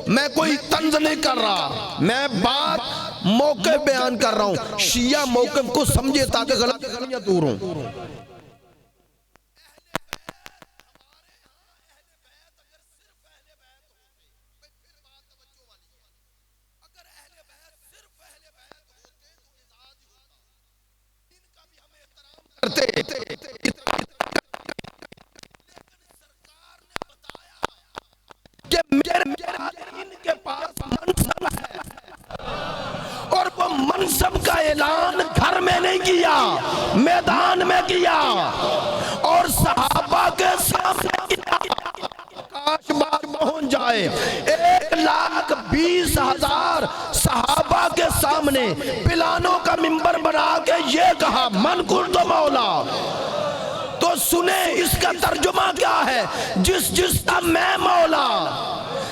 میں کوئی طنز نہیں کر رہا، میں بات موقع بیان کر رہا ہوں. شیعہ موقف کو سمجھے تاکہ غلط فہمیاں دور ہوں. ان کے پاس منصب ہے اور وہ منصب کا اعلان گھر میں نہیں کیا، میدان میں کیا اور صحابہ کے سامنے کیا. کاش بات پہنچ جائے. 1,20,000 صحابہ کے سامنے پلانوں کا منبر بنا کے یہ کہا من کنت مولا. تو سنیں اس کا ترجمہ کیا ہے. جس کا میں مولا،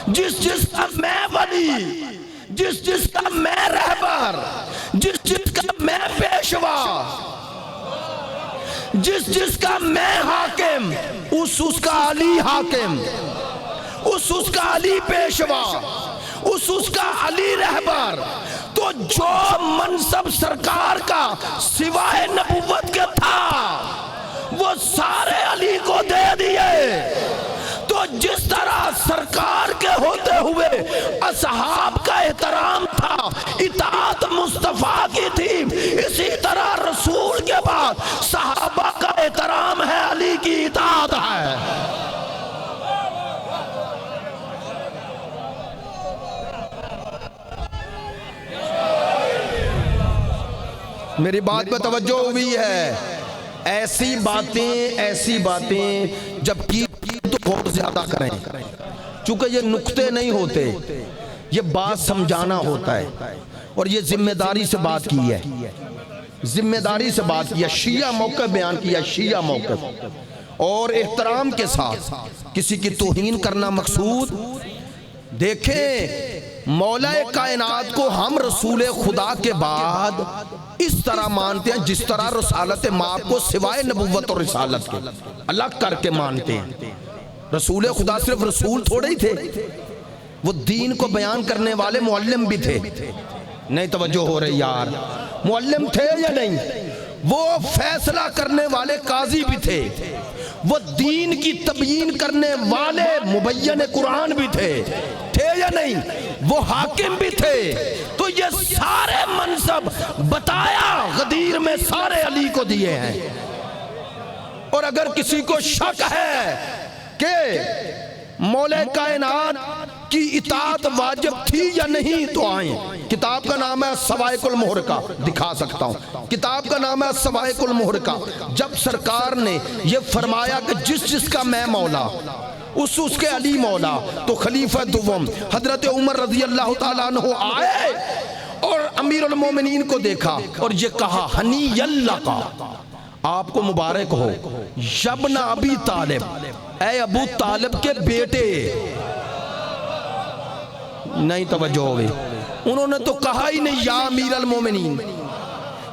جس کا میں ولی، جس کا میں رہبر، جس کا میں پیشوا، جس کا میں حاکم، اس کا علی حاکم، اس کا علی پیشوا، اس کا علی رہبر. تو جو منصب سرکار کا سوائے نبوت کے تھا وہ سارے علی کو دے دیے۔ تو جس طرح سرکار کے ہوتے ہوئے اصحاب کا احترام تھا، اطاعت مصطفیٰ کی تھی، اسی طرح رسول کے بعد صحابہ کا احترام ہے، علی کی اطاعت ہے۔ میری بات پہ توجہ ہوئی ہے؟ ایسی باتیں جب کی تو بہت زیادہ کریں، چونکہ یہ نکتے نہیں ہوتے، یہ بات سمجھانا ہوتا ہے، اور یہ ذمہ داری سے بات کی ہے، ذمہ داری سے بات کیا، شیعہ موقف بیان کیا، شیعہ موقف، اور احترام کے ساتھ کسی کی توہین کرنا مقصود۔ دیکھیں مولا کائنات کو ہم رسول خدا کے بعد اس طرح مانتے ہیں جس طرح رسالت مآب کو سوائے نبوت اور رسالت کے الگ کر کے مانتے ہیں۔ رسول خدا صرف رسول تھوڑے ہی تھے، وہ دین کو بیان کرنے والے معلم بھی تھے۔ نہیں توجہ ہو رہی یار؟ معلم تھے یا نہیں؟ وہ فیصلہ کرنے والے قاضی بھی تھے، وہ دین کی تبیین کرنے والے مبین قرآن بھی تھے یا نہیں؟ وہ حاکم بھی تھے۔ تو یہ سارے منصب بتایا غدیر میں سارے علی کو دیے ہیں۔ اور اگر کسی کو شک ہے کہ مولا کائنات کی اطاعت واجب تھی یا نہیں تو آئیں، کتاب کا نام ہے سوائق المحرقہ، دکھا سکتا ہوں، کتاب کا نام ہے سوائق المحرقہ۔ جب سرکار نے یہ فرمایا کہ جس کا میں مولا اس کے علی مولا، تو خلیفہ دوم حضرت عمر رضی اللہ تعالیٰ عنہ آئے اور امیر المومنین کو دیکھا اور یہ کہا ہنی اللہ کا، آپ کو مبارک ہو، یبن ابی طالب، اے ابو طالب کے بیٹے۔ نہیں توجہ ہوگی؟ انہوں نے تو کہا ہی نہیں یا امیر المومنین،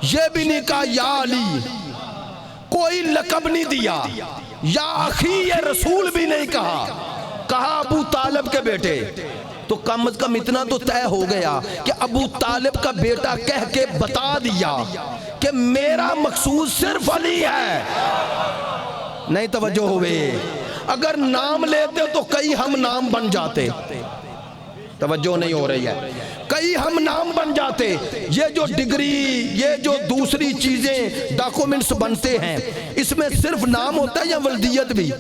یہ بھی نہیں کہا یا علی، کوئی لقب نہیں دیا، یا اخی رسول بھی نہیں کہا ابو طالب کے بیٹے۔ تو کم از کم اتنا تو طے ہو گیا کہ ابو طالب کا بیٹا کہہ کے بتا دیا کہ میرا مقصود صرف علی ہے۔ نہیں توجہ ہوئے؟ اگر نام لیتے تو کئی ہم نام بن جاتے، توجہ نہیں ہو رہی ہے؟ کئی ہم نام بن جاتے۔ یہ جو ڈگری، یہ جو دوسری چیزیں ڈاکومنٹس بنتے ہیں، اس میں صرف نام ہوتا ہے یا ولدیت بھی؟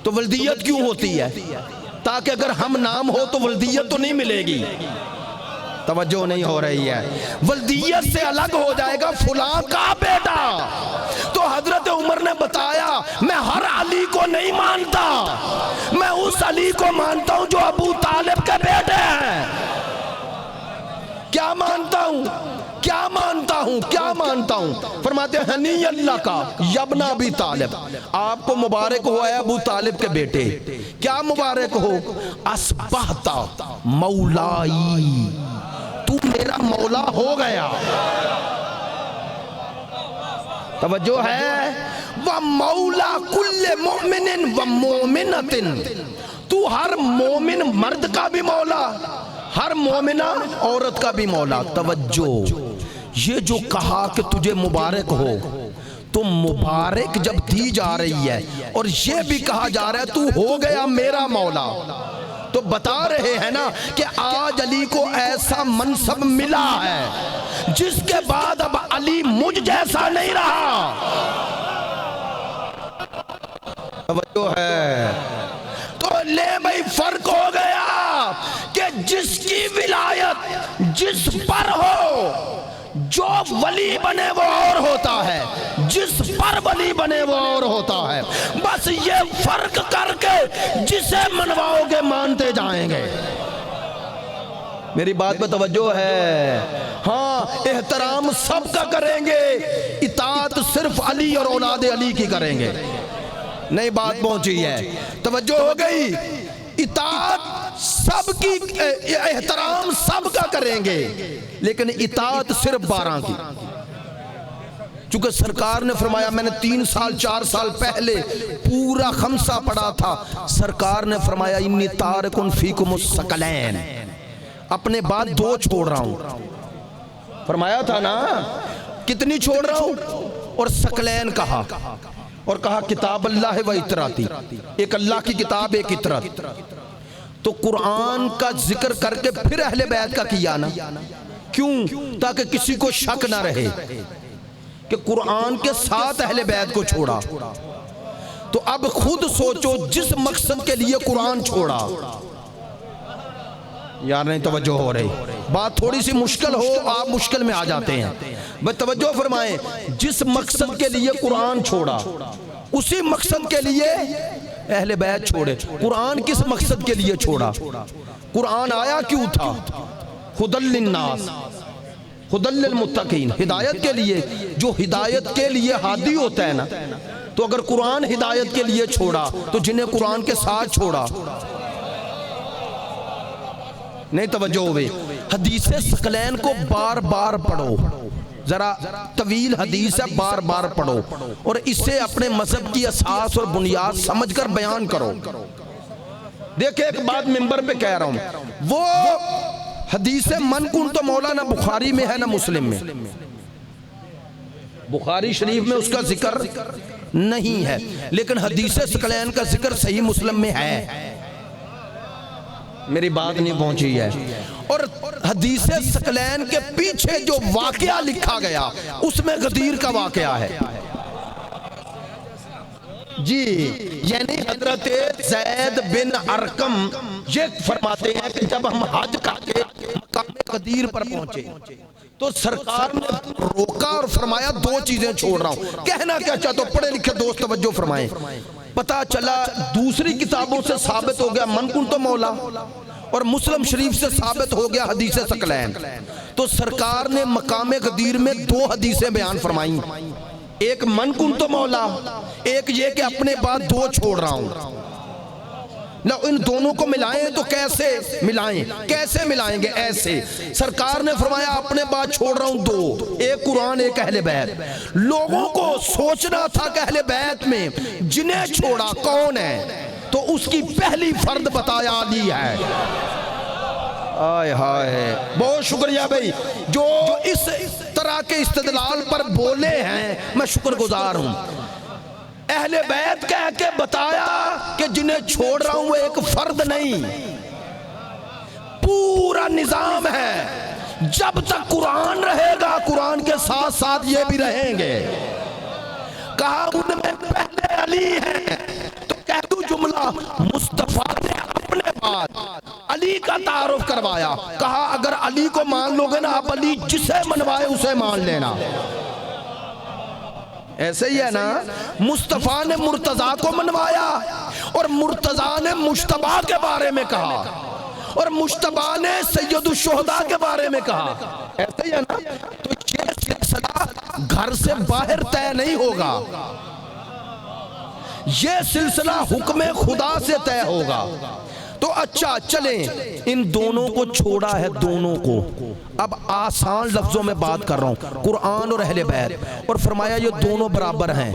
تو ولدیت کیوں ہوتی ہے؟ تاکہ اگر ہم نام ہو تو ولدیت تو نہیں ملے گی۔ توجہ نہیں ہو رہی ہے؟ ولدیت سے الگ ہو جائے گا فلاں کا بیٹا۔ تو حضرت عمر نے بتایا میں ہر علی کو نہیں مانتا، میں اس علی کو مانتا ہوں جو ابو طالب کے بیٹے ہیں۔ کیا مانتا ہوں؟ کیا مانتا ہوں؟ کیا مانتا ہوں؟ فرماتے ہیں ہنی اللہ کا یبن ابی طالب، آپ کو مبارک ہو اے ابو طالب کے بیٹے۔ کیا مبارک ہو؟ اصبحت مولائی، تو میرا مولا ہو گیا۔ توجہ ہے؟ وَمَوْلَى كُلِّ مُؤْمِنٍ وَمُؤْمِنَةٍ، تو ہر مومن مرد کا بھی مولا، ہر مومنہ عورت کا بھی مولا۔ توجہ، یہ جو کہا کہ تجھے مبارک ہو، تو مبارک جب دی جا رہی ہے اور یہ بھی کہا جا رہا ہے تو ہو گیا میرا مولا، تو بتا رہے ہیں نا کہ آج علی کو ایسا منصب ملا ہے جس کے بعد اب علی مجھ جیسا نہیں رہا۔ توجہ ہے؟ تو لے بھائی فرق ہو گیا کہ جس کی ولایت جس پر ہو، جو ولی بنے وہ اور ہوتا ہے، جس پر ولی بنے وہ اور ہوتا ہے۔ بس یہ فرق کر کے جسے منواؤ گے مانتے جائیں گے۔ میری بات پہ توجہ ہے؟ ہاں، احترام سب کا کریں گے، اطاعت صرف علی اور اولاد علی کی کریں گے۔ نئی بات پہنچی ہے؟ توجہ ہو گئی؟ اطاعت سب کی، احترام سب کا کریں گے، لیکن اطاعت صرف 12 کی۔ چونکہ سرکار نے فرمایا، میں نے 3 سال 4 سال پہلے پورا خمسہ پڑھا تھا، سرکار نے فرمایا انی تارکن فیکم الثقلین، اپنے بعد 2 چھوڑ رہا ہوں۔ فرمایا تھا نا کتنی چھوڑ رہا ہوں؟ اور ثقلین کہا، اور کہا کتاب اللہ و اطراتی، ایک اللہ کی کتاب ایک اطرات. تو قرآن کا ذکر کر کے پھر اہل بیت کا کیا نا. کیوں؟ تاکہ کسی کو شک نہ رہے کہ قرآن کے ساتھ اہل بیت کو چھوڑا. تو اب خود سوچو جس مقصد کے لیے قرآن چھوڑا. یار نہیں توجہ ہو رہی، بات تھوڑی سی مشکل ہو آپ مشکل میں آ جاتے ہیں. بس توجہ فرمائیں، جس مقصد کے لیے قرآن چھوڑا اسی مقصد کے لیے اہل بیت چھوڑے. قرآن کس مقصد کے لیے چھوڑا؟ قرآن آیا کیوں تھا؟ ہدی للناس ہدی للمتقین، ہدایت کے لیے. جو ہدایت کے لیے ہادی ہوتا ہے نا، تو اگر قرآن ہدایت کے لیے چھوڑا تو جنہیں قرآن کے ساتھ چھوڑا. نہیں توجہ ہوئے. حدیث ثقلین کو بار بار پڑھو، ذرا طویل حدیث ہے، بار بار پڑھو اور اسے اپنے مذہب کی اساس اور بنیاد سمجھ کر بیان کرو. دیکھیں ایک بات ممبر پہ کہہ رہا ہوں، وہ حدیث من کنت مولا نہ بخاری میں ہے نہ مسلم میں. بخاری شریف میں اس کا ذکر نہیں ہے، لیکن حدیث ثقلین کا ذکر صحیح مسلم میں ہے. میری بات نہیں پہنچی ہے. اور حدیث ثقلین کے پیچھے جو واقعہ لکھا گیا اس میں غدیر کا واقعہ ہے. جی یعنی حضرت زید بن ارقم یہ فرماتے ہیں کہ جب ہم حج کر کے مقام غدیر پر پہنچے تو سرکار نے روکا اور فرمایا دو چیزیں چھوڑ رہا ہوں. کہنا کیا چاہتا ہوں پڑھے لکھے دوست توجہ فرمائیں. پتا چلا دوسری کتابوں سے ثابت ہو گیا من کنت مولا اور مسلم شریف سے ثابت ہو گیا حدیث ثقلین. تو سرکار نے مقام غدیر میں دو حدیثیں بیان فرمائیں، ایک من کنت مولا، ایک یہ کہ اپنے بعد دو چھوڑ رہا ہوں. نہ ان دونوں کو ملائیں تو کیسے ملائیں؟ کیسے ملائیں گے؟ ایسے. سرکار نے فرمایا اپنے بعد چھوڑ رہا ہوں دو، ایک قرآن ایک اہل بیت. لوگوں کو سوچنا تھا کہ اہل بیت میں جنہیں چھوڑا کون ہے، تو اس کی پہلی فرد بتایا علی ہے. آئے ہائے بہت شکریہ بھائی جو اس طرح کے استدلال پر بولے ہیں، میں شکر گزار ہوں. اہل بیت کہہ کے بتایا کہ جنہیں چھوڑ رہا ہوں وہ ایک فرد نہیں، پورا نظام ہے. جب تک قرآن رہے گا قرآن کے ساتھ ساتھ یہ بھی رہیں گے. کہا ان میں پہلے علی ہے تو کہہ دوں جملہ مصطفیٰ نے اپنے بعد علی کا تعارف کروایا. کہا اگر علی کو مان لو گے نا آپ علی جسے منوائے اسے مان لینا. ایسے ہی ہے نا، مصطفیٰ نے مرتضیٰ کو منوایا اور مرتضیٰ نے مجتبیٰ کے بارے میں کہا اور مجتبیٰ نے سید الشہداء کے بارے میں کہا. ایسے ہی ہے نا. تو یہ سلسلہ گھر سے باہر طے نہیں ہوگا، یہ سلسلہ حکم خدا سے طے ہوگا. تو اچھا چلیں ان دونوں کو چھوڑا ہے، دونوں کو. اب آسان لفظوں میں بات کر رہا ہوں، قرآن اور اہل بیت. اور فرمایا یہ دونوں برابر ہیں،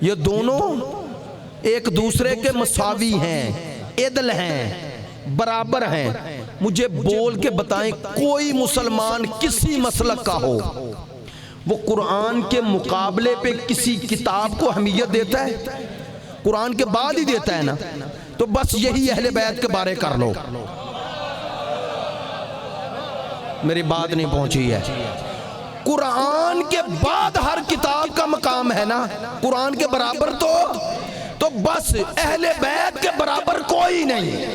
یہ دونوں ایک دوسرے کے مساوی ہیں، عدل ہیں، برابر ہیں. مجھے بول کے بتائیں کوئی مسلمان کسی مسلک کا ہو وہ قرآن کے مقابلے پہ کسی کتاب کو اہمیت دیتا ہے؟ قرآن کے بعد ہی دیتا ہے نا. تو بس یہی اہل بیت کے بارے کر لو. میری بات نہیں پہنچی ہے. قرآن کے بعد ہر کتاب کا مقام ہے نا. قرآن کے برابر تو بس اہل بیت کے برابر کوئی نہیں.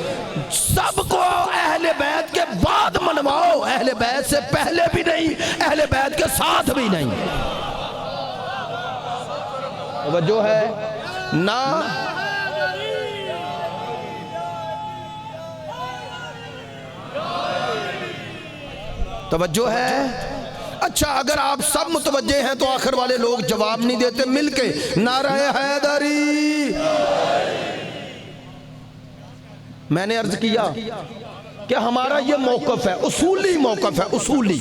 سب کو اہل بیت کے بعد منواؤ، اہل بیت سے پہلے بھی نہیں، اہل بیت کے ساتھ بھی نہیں. توجہ ہے نا. توجہ ہے. اچھا اگر آپ سب متوجہ ہیں تو آخر والے لوگ جواب نہیں دیتے. مل کے نعرہ حیدری. میں نے عرض کیا کہ ہمارا یہ موقف ہے، اصولی موقف ہے، اصولی.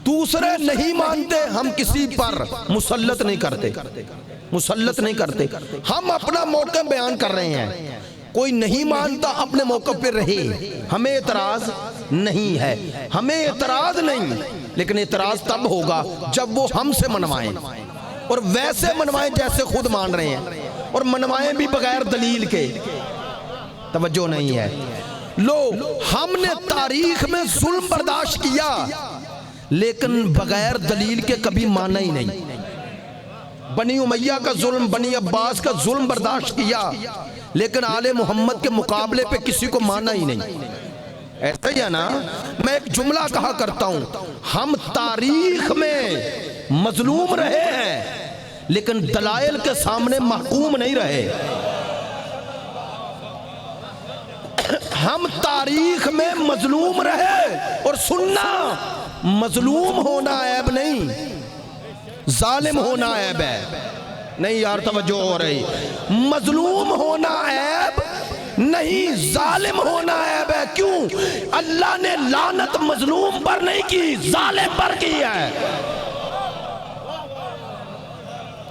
دوسرے نہیں مانتے ہم کسی پر مسلط نہیں کرتے، مسلط نہیں کرتے. ہم اپنا موقف بیان کر رہے ہیں. کوئی نہیں مانتا اپنے موقع پہ رہے، ہمیں اعتراض نہیں ہے، ہمیں اعتراض نہیں. لیکن اعتراض تب ہوگا جب وہ ہم سے منوائیں. اور ویسے منوائیں جیسے خود مان رہے ہیں، اور منوائیں بھی بغیر دلیل کے۔ توجہ نہیں ہے۔ لو، ہم نے تاریخ میں ظلم برداشت کیا لیکن بغیر دلیل کے کبھی مانا ہی نہیں۔ بنی امیہ کا ظلم، بنی عباس کا ظلم برداشت کیا لیکن آل محمد کے مقابلے پہ کسی کو مانا ہی نہیں۔ ایسا ہی ہے نا؟ میں ایک جملہ کہا کرتا ہوں، ہم تاریخ میں مظلوم رہے ہیں لیکن دلائل کے سامنے محکوم نہیں رہے۔ ہم تاریخ میں مظلوم رہے، اور سننا، مظلوم ہونا عیب نہیں، ظالم ہونا عیب ہے۔ نہیں یار توجہ ہو رہی، مظلوم ہونا عیب نہیں، ظالم ہونا عیب ہے۔ کیوں؟ اللہ نے لعنت مظلوم پر نہیں کی، ظالم پر کی ہے۔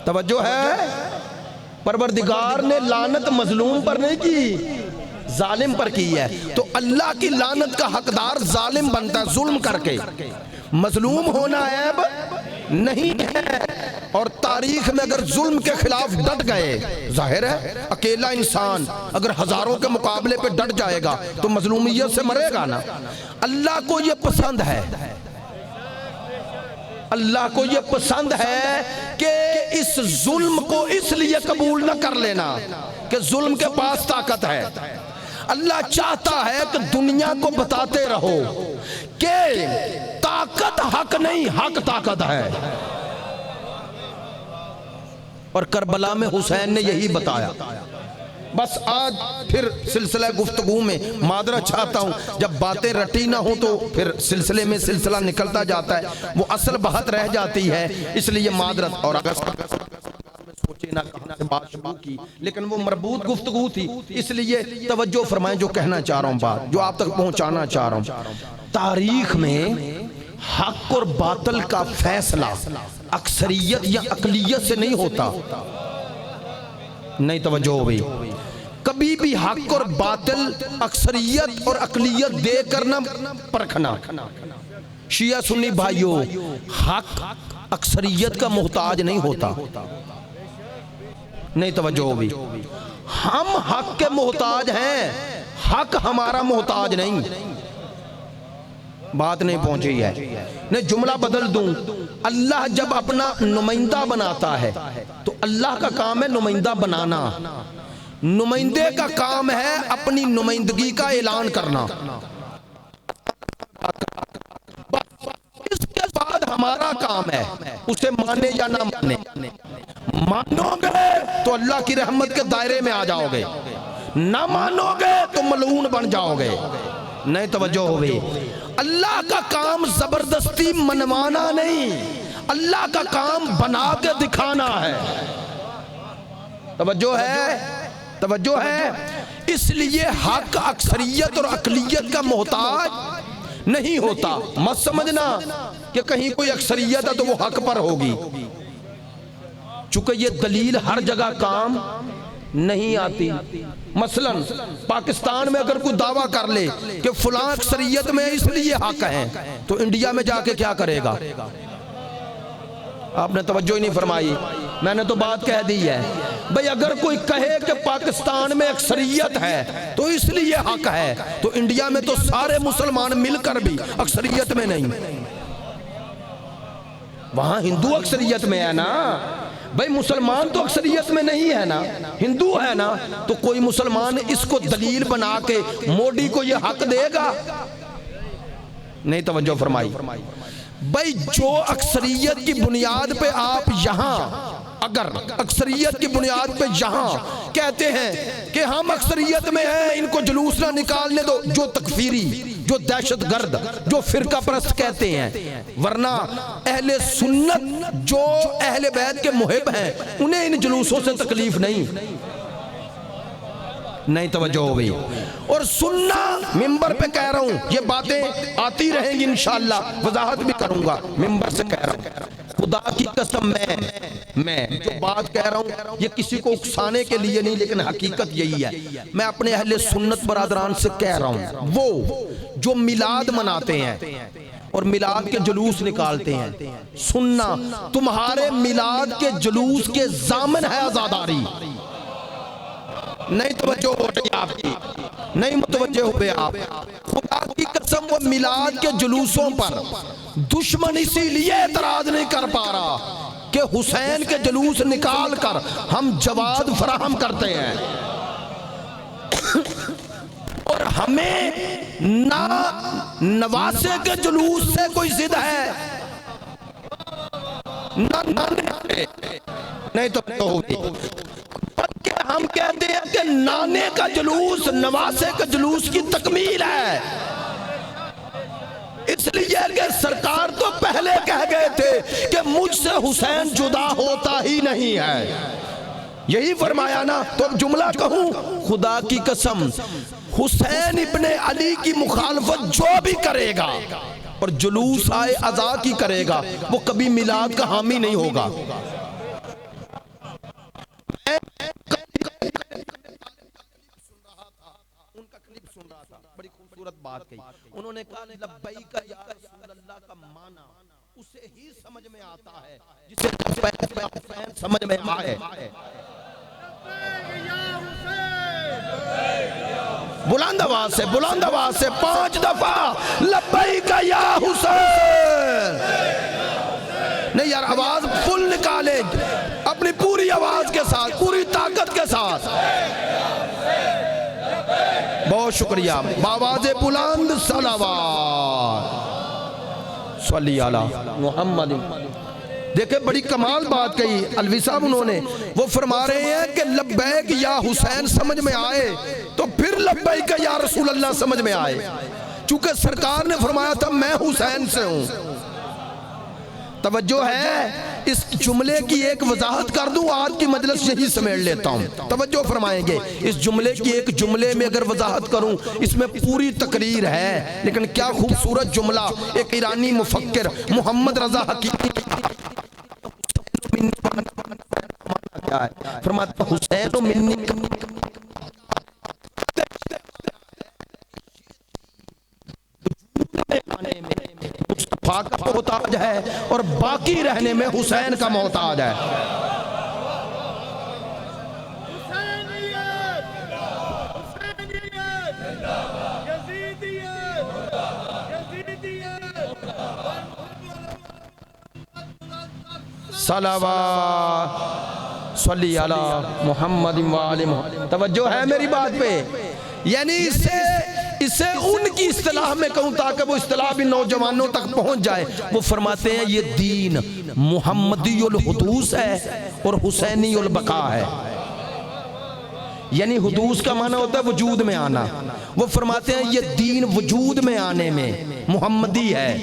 توجہ ہے؟ پروردگار نے لعنت مظلوم پر نہیں کی، ظالم پر کی ہے۔ تو اللہ کی لعنت کا حقدار ظالم بنتا ہے ظلم کر کے، مظلوم ہونا عیب نہیں ہے۔ اور تاریخ میں اگر ظلم کے خلاف ڈٹ گئے، ظاہر ہے اکیلا انسان اگر ہزاروں کے مقابلے پہ ڈٹ جائے گا تو مظلومیت سے مرے گا نا۔ اللہ کو یہ پسند ہے، اللہ کو یہ پسند ہے کہ اس ظلم کو اس لیے قبول نہ کر لینا کہ ظلم کے پاس طاقت ہے۔ اللہ چاہتا ہے کہ دنیا کو بتاتے رہو کہ طاقت حق نہیں، حق طاقت ہے۔ اور کربلا میں حسین نے یہی بتایا۔ بس آج پھر سلسلہ گفتگو میں معذرت چاہتا ہوں، جب باتیں رٹی نہ ہوں تو پھر سلسلے میں سلسلہ نکلتا جاتا ہے، وہ اصل بات رہ جاتی ہے، اس لیے معذرت۔ اور اگر سوچے نہ کہاں سے بات شروع کی، لیکن وہ مربوط گفتگو تھی، اس لیے توجہ فرمائیں جو کہنا چاہ رہا ہوں، بات جو آپ تک پہنچانا چاہ رہا ہوں۔ تاریخ میں حق اور باطل کا فیصلہ اکثریت یا اقلیت سے نہیں ہوتا۔ نہیں توجہ ہوئی، کبھی بھی حق اور باطل اکثریت اور اقلیت دے کر نہ پرکھنا۔ شیعہ سنی بھائیوں، حق اکثریت کا محتاج نہیں ہوتا۔ نہیں توجہ ہوئی، ہم حق کے محتاج ہیں، حق ہمارا محتاج نہیں۔ بات نہیں پہنچی ہے، نہیں جملہ بدل دوں۔ اللہ جب اپنا نمائندہ بناتا ہے تو اللہ کا کام ہے نمائندہ بنانا، نمائندے کا کام ہے اپنی نمائندگی کا اعلان کرنا۔ اس کے بعد ہمارا کام ہے اسے مانے یا نہ مانے۔ مانو گے تو اللہ کی رحمت کے دائرے میں آ جاؤ گے، نہ مانو گے تو ملعون بن جاؤ گے۔ نہیں توجہ ہوئی، اللہ کا کام زبردستی منوانا نہیں، اللہ کا کام بنا کے دکھانا ہے۔ توجہ ہے، توجہ ہے۔ اس لیے حق اکثریت اور اقلیت کا محتاج نہیں ہوتا۔ مت سمجھنا کہ کہیں کوئی اکثریت ہے تو وہ حق پر ہوگی، چونکہ یہ دلیل ہر جگہ کام نہیں آتی۔ مثلا پاکستان میں اگر کوئی دعویٰ کر لے کہ فلاں اکثریت میں اس لیے حق ہیں، تو انڈیا میں جا کے کیا کرے گا؟ آپ نے توجہ ہی نہیں فرمائی، میں نے تو بات کہہ دی ہے۔ بھئی اگر کوئی کہے کہ پاکستان میں اکثریت ہے تو اس لیے حق ہے، تو انڈیا میں تو سارے مسلمان مل کر بھی اکثریت میں نہیں، وہاں ہندو اکثریت میں ہے نا۔ بھئی مسلمان تو اکثریت میں نہیں ہے نا، ہندو ہے نا، تو کوئی مسلمان اس کو دلیل بنا کے موڈی کو یہ حق دے گا؟ نہیں توجہ فرمائی۔ بھئی جو اکثریت کی بنیاد پہ آپ یہاں، اگر اکثریت کی بنیاد پہ یہاں کہتے ہیں کہ ہم اکثریت میں ہیں، ان کو جلوس نہ نکالنے دو، جو تکفیری، جو دہشت گرد، جو فرقہ پرست کہتے ہیں، ورنہ اہل سنت جو اہل بیت کے محب ہیں انہیں ان جلوسوں سے تکلیف نہیں۔ نہیں توجہ ہوئی۔ اور سننا، ممبر پہ کہہ رہا ہوں، یہ باتیں آتی رہیں گی انشاءاللہ، وضاحت بھی کروں گا، ممبر سے کہہ رہا ہوں، خدا کی قسم میں جو بات کہہ رہا ہوں یہ کسی کو اکسانے کے لیے نہیں، لیکن حقیقت یہی ہے۔ میں اپنے اہل سنت برادران سے کہہ رہا ہوں، وہ جو میلاد مناتے ہیں، اور میلاد کے جلوس نکالتے ہیں. سننا تمہارے میلاد کے جلوس کے ضامن ہے عزاداری. نہیں توجہ ہو رہی آپ کی, نہیں متوجہ ہوئے آپ. خدا کی قسم وہ میلاد کے جلوسوں پر دشمن اسی لیے اعتراض نہیں کر پا رہا کہ حسین کے جلوس نکال کر ہم جواد فراہم کرتے ہیں, اور ہمیں نہ نواسے کے جلوس سے کوئی ضد ہے نہ نانے. نہیں تو ہوگی. ہم کہتے ہیں کہ نانے کا جلوس نواسے کے جلوس کی تکمیل ہے. اس لیے کہ سرکار تو پہلے کہہ گئے تھے کہ مجھ سے حسین جدا ہوتا ہی نہیں ہے, یہی فرمایا نا. تو اب جملہ کہوں, خدا کی قسم حسین ابن علی کی مخالفت جو بھی کرے گا اور جلوس آئے عزا کی کرے گا, وہ کبھی میلاد کا حامی نہیں ہوگا. بڑی خوبصورت بات کہی انہوں نے کہا لبیک یا رسول اللہ کا معنی اسے ہی سمجھ میں آتا ہے جسے حسین سمجھ میں آئے. بلند آواز سے 5 دفعہ لبیک یا حسین. نہیں یار, آواز فل نکالیں اپنی پوری آواز کے ساتھ, پوری طاقت کے ساتھ. بہت شکریہ. بآواز بلند صلوات صلی علی محمد. دیکھیں بڑی کمال بات کہی الوی صاحب انہوں نے. وہ فرما رہے ہیں کہ لبیک یا حسین سمجھ میں آئے تو پھر لبیک یا رسول اللہ سمجھ میں آئے, چونکہ سرکار نے فرمایا تھا میں حسین سے ہوں. توجہ ہے, اس جملے کی ایک وضاحت کر دوں, آج کی مجلس یہی سمیٹ لیتا ہوں. توجہ فرمائیں گے, اس جملے کی ایک جملے میں اگر وضاحت کروں اس میں پوری تقریر ہے, لیکن کیا خوبصورت جملہ ایک ایرانی مفکر محمد رضا حکیمی فرماتا حسین و منی مصطفیٰ کا محتاج ہے اور باقی رہنے میں حسین کا محتاج ہے. صلوات صلی علی محمد وآل محمد. توجہ ہے میری بات پہ؟ یعنی اسے ان کی اصطلاح میں کہوں تاکہ وہ اصطلاح بھی نوجوانوں تک پہنچ جائے. وہ فرماتے ہیں یہ دین محمدی الحدوث ہے اور حسینی البقاء ہے. یعنی حدوث کا معنی ہوتا ہے وجود میں آنا. وہ فرماتے ہیں یہ دین وجود میں آنے میں محمدی ہے,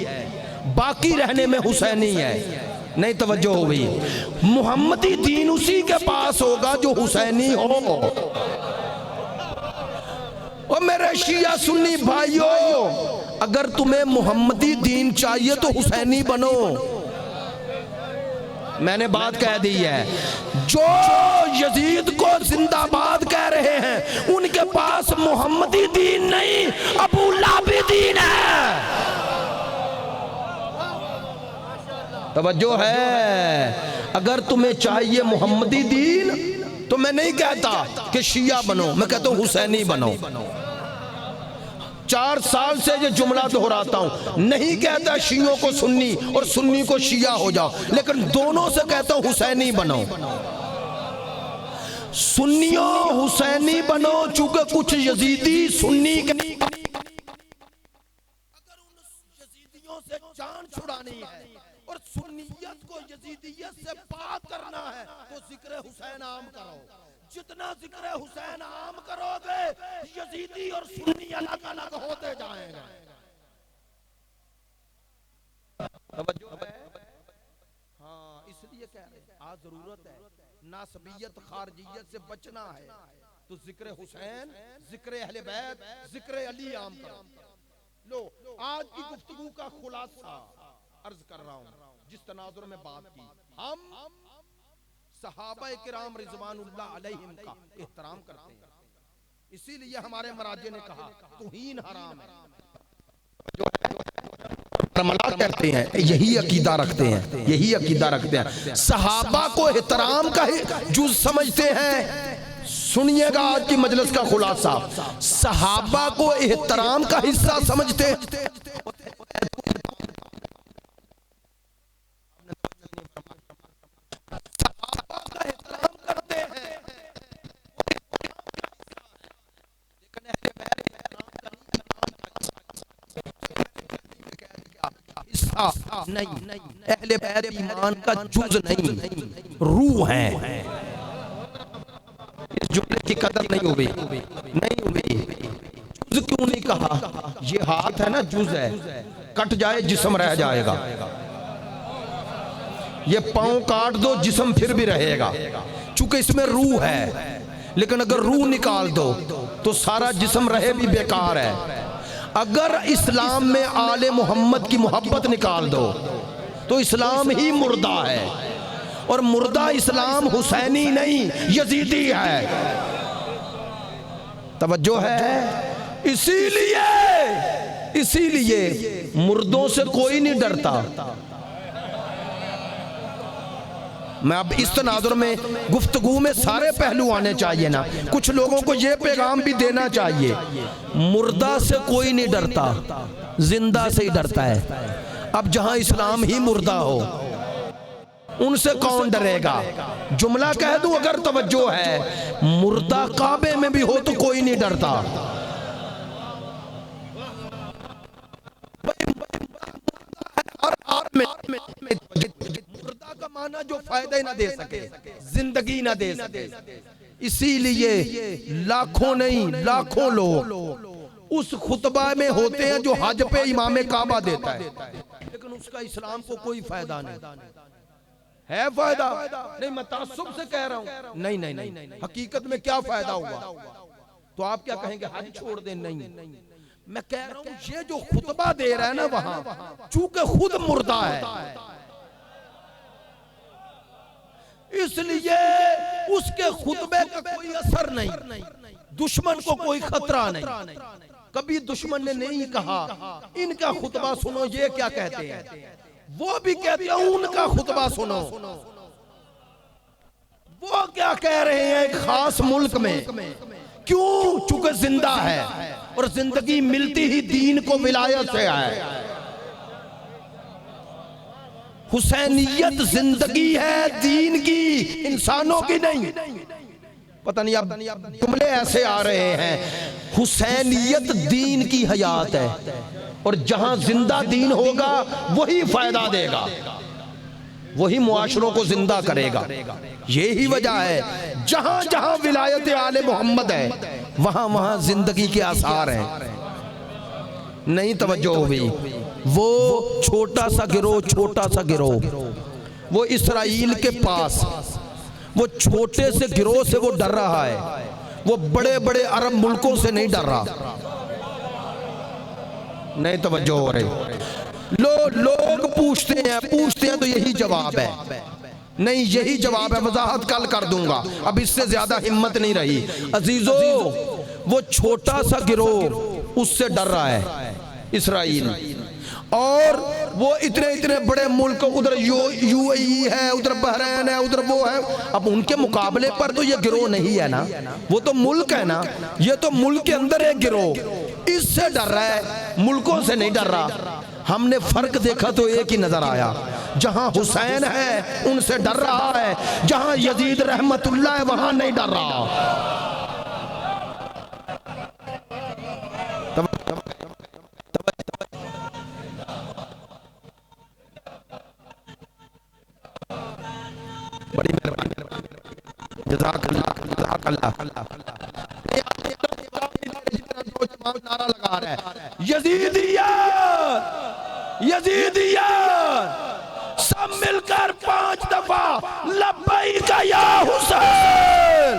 باقی رہنے میں حسینی ہے. نہیں توجہ ہوئی. محمدی دین اسی کے پاس ہوگا جو حسینی ہو. اور میرے شیعہ سنی بھائیوں, اگر تمہیں محمدی دین چاہیے تو حسینی بنو. میں نے بات کہہ دی ہے. جو یزید کو زندہ باد کہہ رہے ہیں ان کے پاس محمدی دین نہیں, ابو لہبی دین ہے. توجہ ہے. اگر تمہیں چاہیے محمدی دین تو میں نہیں کہتا کہ شیعہ بنو, میں کہتا ہوں حسینی بنو. 4 سال سے یہ جملہ دہراتا ہوں. نہیں کہتا شیعوں کو سنی اور سنی کو شیعہ ہو جاؤ, لیکن دونوں سے کہتا ہوں حسینی بنو. سنیوں حسینی بنو, چونکہ کچھ یزیدی سنی کے اگر ان یزیدیوں سے جان چھڑانی ہے اور سنیت کو یزیدیت سے پاک کرنا ہے تو ذکر حسین عام کرو. جتنا ذکر حسین عام کرو گے یزیدی اور سنی الگ الگ ہوتے جائیں گے. ہاں, اس لیے کہہ رہے ہیں آج ضرورت ہے ناسبیت خارجیت سے بچنا ہے تو ذکر حسین, ذکر اہل بیت, ذکر علی عام کرو. لو آج کی گفتگو کا خلاصہ عرض کر رہا ہوں جس تناظر میں بات کی. ہم صحابہ کرام رضوان اللہ علیہم کا احترام کرتے ہیں, اسی لیے ہمارے مراجع نے کہا توہین حرام ہے. کربلا کہتے ہیں، یہی عقیدہ رکھتے ہیں، یہی عقیدہ رکھتے ہیں، صحابہ کو احترام کا جز سمجھتے ہیں۔ سنیے گا آج کی مجلس کا خلاصہ، صحابہ کو احترام کا حصہ سمجھتے ہیں۔ نہیں، اہل بیت ایمان کا جز نہیں، روح ہیں۔ اس جملے کی قدر نہیں ہوئی، نہیں ہوئی۔ جز کیوں نہیں کہا؟ یہ ہاتھ ہے نا، جز ہے، کٹ جائے جسم رہ جائے گا۔ یہ پاؤں کاٹ دو جسم پھر بھی رہے گا، چونکہ اس میں روح ہے۔ لیکن اگر روح نکال دو تو سارا جسم رہے بھی بیکار ہے۔ اگر اسلام میں آل محمد کی محبت نکال دو تو اسلام ہی مردہ ہے، اور مردہ اسلام حسینی نہیں یزیدی ہے۔ توجہ ہے؟ اسی لیے مردوں سے کوئی نہیں ڈرتا۔ میں اب اس تناظر میں گفتگو میں سارے پہلو آنے چاہیے نا، کچھ لوگوں کو یہ پیغام بھی دینا چاہیے، مردہ سے کوئی نہیں ڈرتا، زندہ سے ہی ڈرتا ہے۔ اب جہاں اسلام ہی مردہ ہو ان سے کون ڈرے گا؟ جملہ کہہ دوں اگر توجہ ہے، مردہ کعبے میں بھی ہو تو کوئی نہیں ڈرتا۔ مردہ کا معنی جو فائدہ نہ دے سکے، زندگی نہ دے سکے۔ اسی لیے لاکھوں نہیں لاکھوں لوگ اس خطبہ میں ہوتے ہیں جو حج پہ امام کعبہ دیتا ہے، لیکن اس کا اسلام کو کوئی فائدہ نہیں ہے۔ فائدہ نہیں، میں تعصب سے کہہ رہا ہوں، نہیں، حقیقت میں کیا فائدہ ہوا؟ تو آپ کیا کہیں گے حج چھوڑ دیں؟ نہیں، میں کہہ رہا ہوں یہ جو خطبہ دے رہا ہے نا وہاں، چونکہ خود مردہ ہے، اس لیے اس کے خطبے کا کوئی اثر نہیں، دشمن کو کوئی خطرہ نہیں۔ کبھی دشمن نے نہیں کہا ان کا خطبہ سنو یہ کیا کہتے ہیں، وہ بھی کہتے ہیں ان کا خطبہ سنو وہ کیا کہہ رہے ہیں ایک خاص ملک میں۔ کیوں؟ چونکہ زندہ ہے، اور زندگی ملتی ہی دین کو ولایت سے ہے۔ حسینیت زندگی ہے دین کی، انسانوں کی نہیں۔ پتہ نہیں اب جملے ایسے آ رہے ہیں، حسینیت دین کی حیات ہے، اور جہاں زندہ دین ہوگا وہی فائدہ دے گا، وہی معاشروں کو زندہ کرے گا۔ یہی وجہ ہے جہاں جہاں ولایت آل محمد ہے وہاں وہاں زندگی کے آثار ہیں۔ نہیں توجہ ہوئی؟ وہ چھوٹا سا گروہ وہ اسرائیل کے پاس، وہ چھوٹے سے گروہ سے وہ ڈر رہا ہے، وہ بڑے بڑے عرب ملکوں سے نہیں ڈر رہا۔ نہیں توجہ ہو رہی؟ لوگ پوچھتے ہیں تو یہی جواب ہے، نہیں یہی جواب ہے، وضاحت کل کر دوں گا، اب اس سے زیادہ ہمت نہیں رہی۔ عزیزو، وہ چھوٹا سا گروہ اس سے ڈر رہا ہے اسرائیل، اور وہ اتنے بڑے ملک، ادھر یو اے ای ہے، ادھر بحرین ہے، ادھر وہ ہے، اب ان کے مقابلے پر تو یہ گروہ نہیں ہے نا، وہ تو ملک ہے نا، یہ تو ملک کے اندر ایک گروہ، اس سے ڈر رہا ہے، ملکوں سے نہیں ڈر رہا۔ ہم نے فرق دیکھا تو ایک ہی نظر آیا، جہاں حسین ہے ان سے ڈر رہا ہے، جہاں یزید رحمت اللہ ہے وہاں نہیں ڈر رہا۔ بڑی مہربانی، جزاک اللہ۔ نعرہ لگا رہا ہے یزیدیت، سب مل کر 5 دفعہ لبیک یا حسین،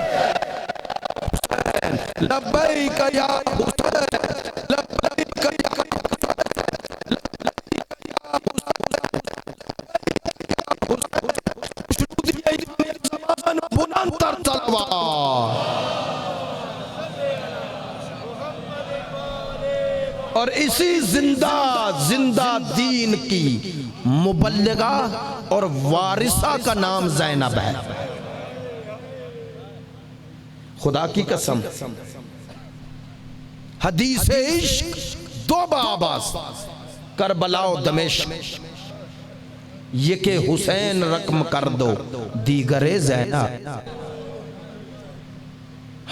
لبیک یا حسین، لبیک یا حسین، بلند تر تلوار۔ اور اسی زندہ دین کی مبلغہ اور وارثہ کا نام زینب ہے. خدا کی قسم حدیث عشق دو باباس کربلا و دمشق یہ کہ حسین رقم کر دو دیگر زینب.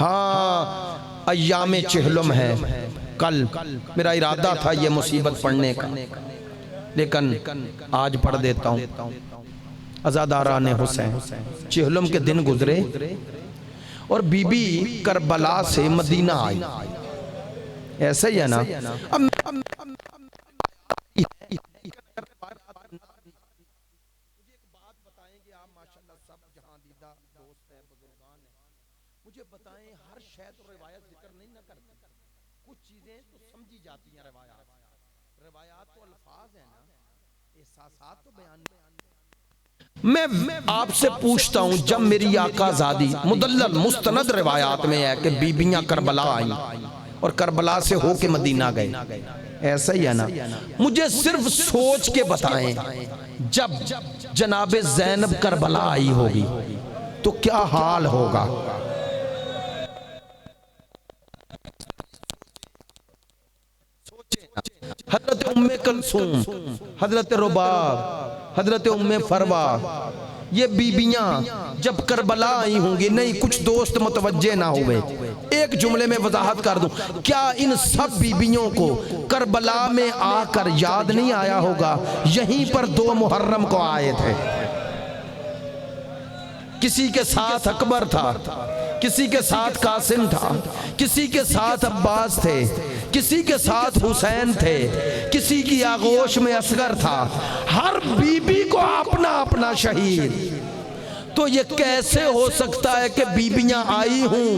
ہاں ایام چہلم ہے. کل میرا ارادہ تھا یہ مصیبت پڑھنے کا لیکن آج پڑھ دیتا ہوں. عزاداران حسین چہلم کے دن گزرے اور بی بی کربلا سے مدینہ آئی. ایسا ہی ہے نا. مجھے بتائیں ہر شاید روایت ذکر نہیں نہ کرتی. کچھ چیزیں تو سمجھی جاتی ہیں. روایات تو الفاظ ہیں نا, احساسات تو بیان نہیں. میں آپ سے پوچھتا ہوں جب میری آقا زادی مدلل مستند روایات میں ہے کہ بیبیاں کربلا آئیں اور کربلا سے ہو کے مدینہ گئے, ایسا ہی ہے نا. مجھے صرف سوچ کے بتائیں جب جناب زینب کربلا آئی ہوگی تو کیا حال ہوگا. حضرت ام کلثوم, حضرت رباب, حضرت ام فروا, یہ بیبیاں جب کربلا آئی ہوں گی. نہیں کچھ دوست متوجہ نہ ہوئے, ایک جملے میں وضاحت کر دوں. کیا ان سب بیبیوں کو کربلا میں آ کر یاد نہیں آیا ہوگا یہیں پر 2 محرم کو آئے تھے. کسی کے ساتھ اکبر تھا, کسی کے ساتھ قاسم تھا, کسی کے ساتھ عباس تھے, کسی کے ساتھ حسین تھے, کسی کی آغوش میں اصغر تھا. ہر بی بی کو اپنا اپنا شہید. تو یہ کیسے ہو سکتا ہے کہ بیبیاں آئی ہوں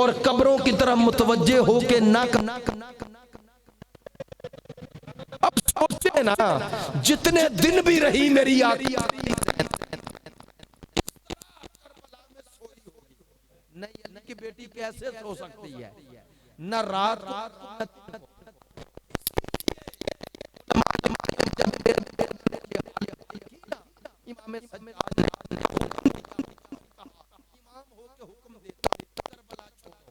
اور قبروں کی طرف متوجہ ہو کے نہ. اب سوچیں نا جتنے دن بھی رہی میری آقا نہیں کی بیٹی کیسے سو سکتی ہے نہ رات امام ہو کے حکم دیتا کربلا چھوڑو,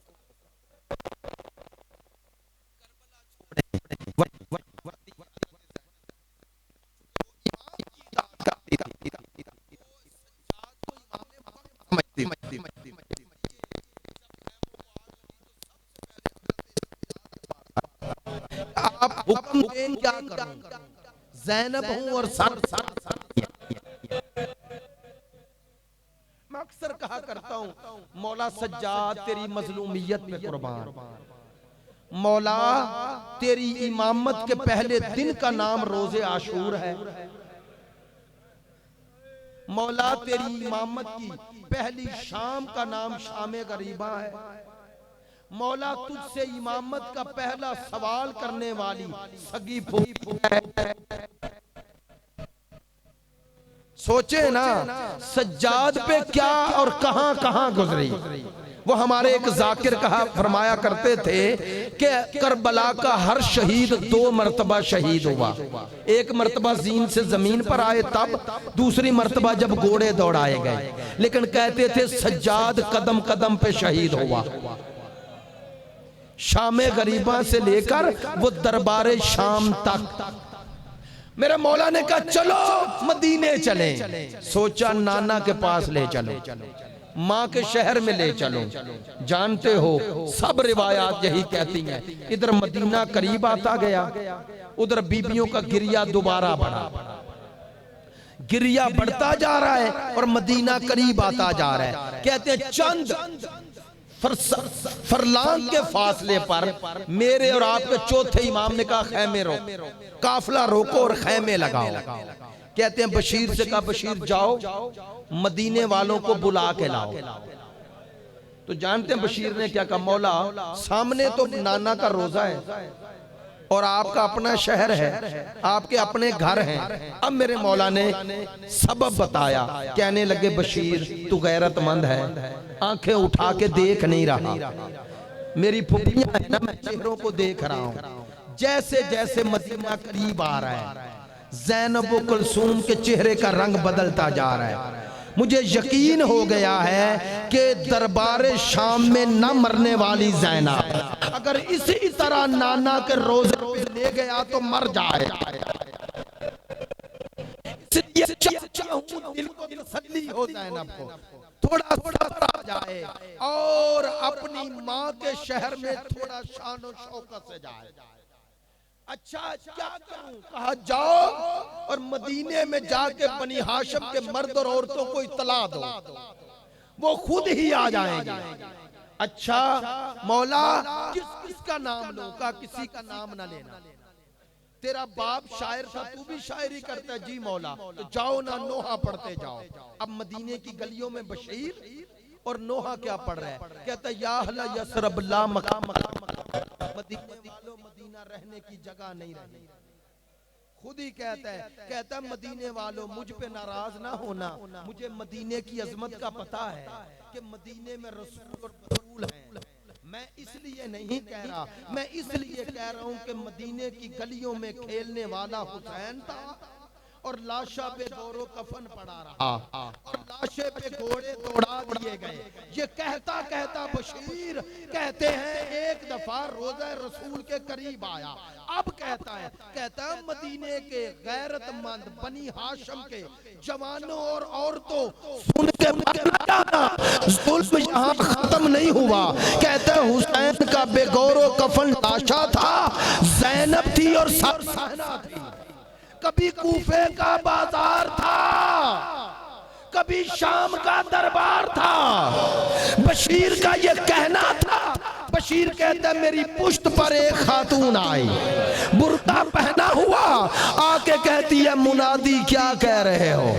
آپ حکم دیں کیا کروں, زینب ہوں اور سر. میں اکثر کہا کرتا ہوں مولا سجاد تیری مظلومیت پہ قربان. مولا تیری امامت کے پہلے دن کا نام روز عاشور ہے. مولا تیری امامت کی پہلی شام کا نام شام غریبہ ہے. مولا تجھ سے امامت کا پہلا سوال کرنے والی سگی پھوپھی ہے. سوچے نا سجاد پہ کیا اور کہاں کہاں گزری. وہ ہمارے ایک ذاکر کہا فرمایا کرتے تھے کہ کربلا کا ہر شہید 2 مرتبہ شہید ہوا. ایک مرتبہ زین سے زمین پر آئے تب, دوسری مرتبہ جب گھوڑے دوڑائے گئے. لیکن کہتے تھے سجاد قدم قدم پہ شہید ہوا. شام غریبہ سے لے کر وہ دربار شام تک. میرے مولا نے کہا چلو مدینے چلیں. سوچا نانا کے پاس لے چلو, ماں کے شہر میں لے چلو. جانتے ہو سب روایات یہی کہتی ہیں. ادھر مدینہ قریب آتا گیا, ادھر بیبیوں کا گریہ دوبارہ بڑھا. گریہ بڑھتا جا رہا ہے اور مدینہ قریب آتا جا رہا ہے. کہتے ہیں چند فرلانگ کے فاصلے پر میرے اور آپ کے چوتھے امام نے کہا خیمے روکو, قافلہ روکو اور خیمے لگاؤ. کہتے ہیں بشیر سے کہا بشیر جاؤ مدینے والوں کو بلا کے لاؤ. تو جانتے ہیں بشیر نے کیا کہا, مولا سامنے تو نانا کا روزہ ہے اور آپ کا اپنا شہر ہے, آپ کے اپنے گھر ہیں. اب میرے مولا نے سبب بتایا. کہنے لگے بشیر تو غیرت مند ہے, آنکھیں اٹھا کے دیکھ نہیں رہا. میری پھپھیاں ہیں نا, میں چہروں کو دیکھ رہا ہوں. جیسے جیسے مدینہ قریب آ رہا ہے زینب و کلثوم کے چہرے کا رنگ بدلتا جا رہا ہے. مجھے یقین ہو گیا ہے کہ دربار شام میں نہ مرنے والی زینب اگر اسی طرح نانا کے روز لے گیا تو مر جائے. اس لیے چاہتا ہوں دل کو تسلی ہو زینب کو تھوڑا تھوڑا آ جائے اور اپنی ماں کے شہر میں تھوڑا شان و شوکت سے جائے. اچھا کیا کروں؟ کہا جاؤ اور مدینے میں جا کے بنی ہاشم کے مرد اور عورتوں کو اطلاع دو، وہ خود ہی آ جائیں گے. اچھا مولا کس کا نام لوں؟ کہا کسی کا نام نہ لینا، تیرا باپ شاعر تھا تو بھی شاعری کرتا ہے. جی مولا. تو جاؤ نہ نوحہ پڑھتے جاؤ. اب مدینے کی گلیوں میں بشیر اور نوحہ کیا پڑھ رہا ہے؟ کہتا ہے یا اہل یثرب لا مقام، مدینے والوں مدینہ رہنے کی جگہ نہیں رہی. خود ہی کہتا ہے مدینے والوں مجھ پہ ناراض نہ ہونا، مجھے مدینے کی عظمت کا پتہ ہے کہ مدینے میں رسول اور بطول ہیں. میں اس لیے نہیں کہہ رہا، میں اس لیے کہہ رہا ہوں کہ مدینے کی گلیوں میں کھیلنے والا حسین تھا اور لاشا پہ دور و کفن پڑا رہا اور لاشے پہ گھوڑے دوڑا دیے گئے. یہ کہتا کہتا بشیر کہتے ہیں ایک دفعہ روضہ رسول کے قریب آیا. اب کہتا ہے مدینے کے غیرت مند بنی ہاشم کے جوانوں اور عورتوں سن کے مر جانا، ظلم یہاں ختم نہیں ہوا. کہتا ہے حسین کا بے گور و کفن لاشا تھا، زینب تھی اور سر صحنہ تھی. کبھی کوفے کا بازار تھا، کبھی شام کا دربار تھا. بشیر کا یہ کہنا تھا. بشیر کہتا ہے میری پشت پر ایک خاتون آئی، برقع پہنا ہوا، آ کے کہتی ہے منادی کیا کہہ رہے ہو؟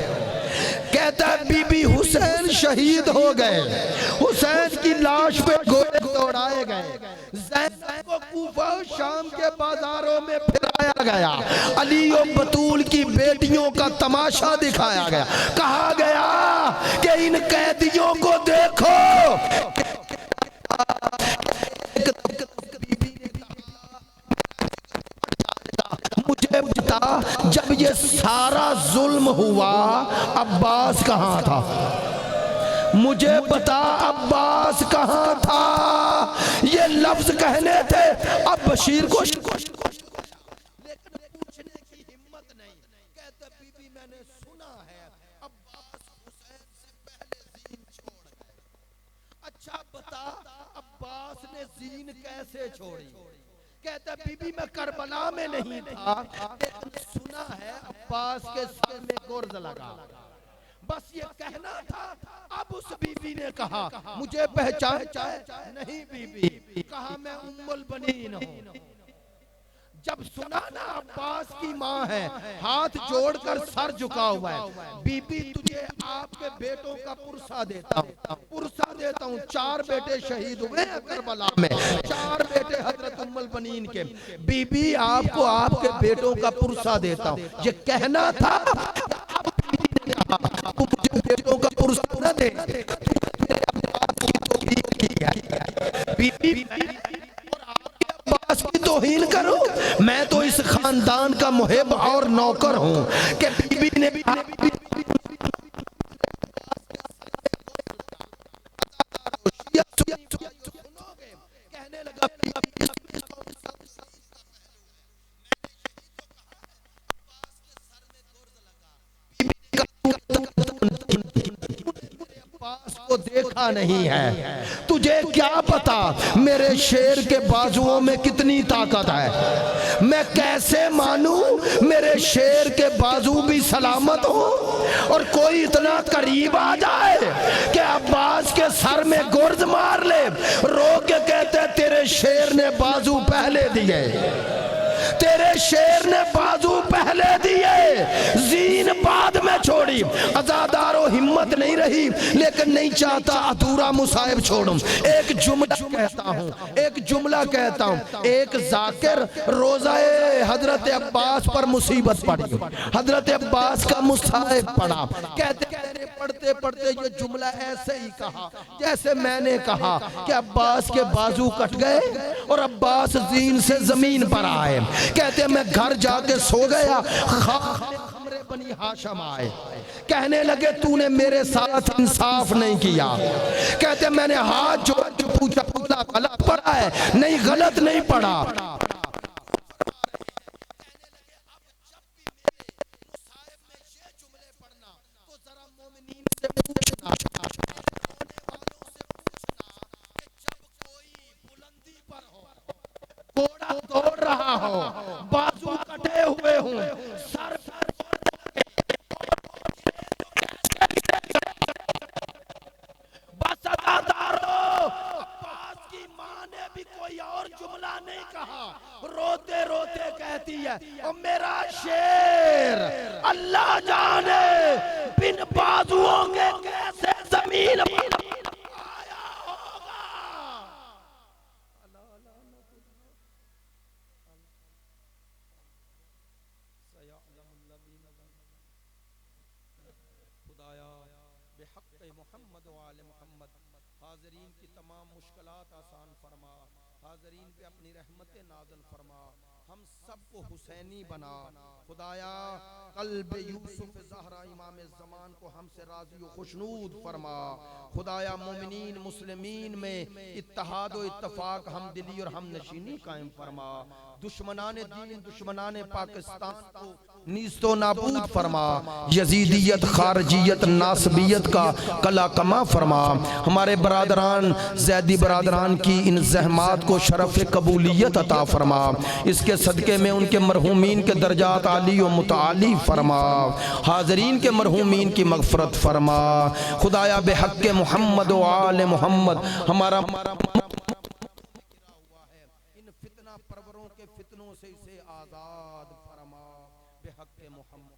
کہتا ہے بی بی حسین شہید ہو گئے، حسین کی لاش پہ گھوڑے دوڑائے گئے، زینب کو کوفہ شام کے بازاروں میں پھرایا گیا، علی و بطول کی بیٹیوں کا تماشا دکھایا گیا. کہا گیا کہ ان قیدیوں کو دیکھو. مجھے بتا جب یہ سارا ظلم ہوا عباس کہاں تھا؟ مجھے بتا عباس کہاں تھا؟ یہ لفظ کہنے تھے. اب بشیر کو لیکن پوچھنے کی ہمت نہیں. کہتا بی بی میں نے سنا ہے عباس حسین سے پہلے زین چھوڑ گئے. اچھا بتا عباس نے زین کیسے چھوڑی؟ کہتا بی بی میں کربلا میں نہیں تھا لیکن سنا ہے عباس کے سر میں گرز لگا. بس یہ کہنا تھا. اب اس بی بی نے کہا مجھے پہچانتا ہے؟ نہیں بی بی. کہا میں ام البنین ہوں. جب سنا نا عباس کی ماں ہے، ہاتھ جوڑ کر سر جھکا ہوا ہے. بی بی تجھے آپ کے بیٹوں کا پرسہ دیتا ہوں. 4 بیٹے شہید ہوئے ہیں کربلا میں، 4 بیٹے حضرت ام البنین کے. بی بی آپ کو آپ کے بیٹوں کا پرسہ دیتا ہوں. یہ کہنا تھا. تو مجھے بیٹوں کا پرسہ نہ دے، بی بی عباس کی توہین کرو. میں تو اس خاندان کا محب اور نوکر ہوں کہ بی بی نے کہنے لگا عباس کو دیکھا نہیں ہے. تجھے کیا پتا میرے شیر کے بازوؤں میں کتنی طاقت ہے؟ میں کیسے مانوں میرے شیر کے بازو بھی سلامت ہوں اور کوئی اتنا قریب آ جائے کہ عباس کے سر میں گرز مار لے؟ رو کے کہتے تیرے شیر نے بازو پہلے دیے، تیرے شیر نے بازو پہلے دیے، زین بعد میں چھوڑی. چھوڑی، عزادارو ہمت نہیں رہی، لیکن نہیں چاہتا ادھورا مصائب چھوڑوں۔ ایک جملہ کہتا ہوں، ایک ذاکر روزہ حضرت عباس پر مصیبت پڑی، حضرت عباس کا مصائب پڑا، کہتے پڑھتے یہ جملہ ایسے ہی کہا جیسے میں نے کہا کہ عباس کے بازو کٹ گئے اور عباس زین سے زمین پر آئے۔ کہتے میں گھر جا کے سو گیا، خامر بنی ہاشم آئے، کہنے لگے تو نے میرے ساتھ انصاف نہیں کیا۔ کہتے میں نے ہاتھ جوڑ کے پوچھا غلط پڑا ہے؟ نہیں غلط نہیں پڑا۔ گھوڑا دوڑ رہا ہو، بازو کٹے ہوئے ہوں، سر بس عزادارو، عباس کی ماں نے بھی کوئی اور جملہ نہیں کہا، روتے روتے کہتی ہے اور میرا شیر اللہ جانے بن بازوؤں کے کیسے زمین پر آیا ہوگا۔ خدایا بحق محمد و آل محمد حاضرین کی تمام مشکلات آسان فرما، حاضرین پہ اپنی رحمت نازل فرما، ہم سب کو حسینی بنا۔ خدایا قلب یوسف زہرا امام زمان کو ہم سے راضی و خوشنود فرما۔ خدایا مومنین مسلمین میں اتحاد و اتفاق ہم دلی اور ہم نشینی قائم فرما۔ دشمنان دین دشمنان پاکستان کو نیست و نابود فرما، یزیدیت خارجیت ناصبیت کا کلا کما فرما۔ ہمارے برادران زیدی برادران کی ان زحمات کو شرف قبولیت عطا فرما، اس کے صدقے میں ان کے مرحومین کے درجات عالی و متعالی فرما، حاضرین کے مرحومین کی مغفرت فرما۔ خدایا بحق محمد و آل محمد ہمارا فتنہ پروروں کے فتنوں سے اسے آزاد فرما، بحق محمد۔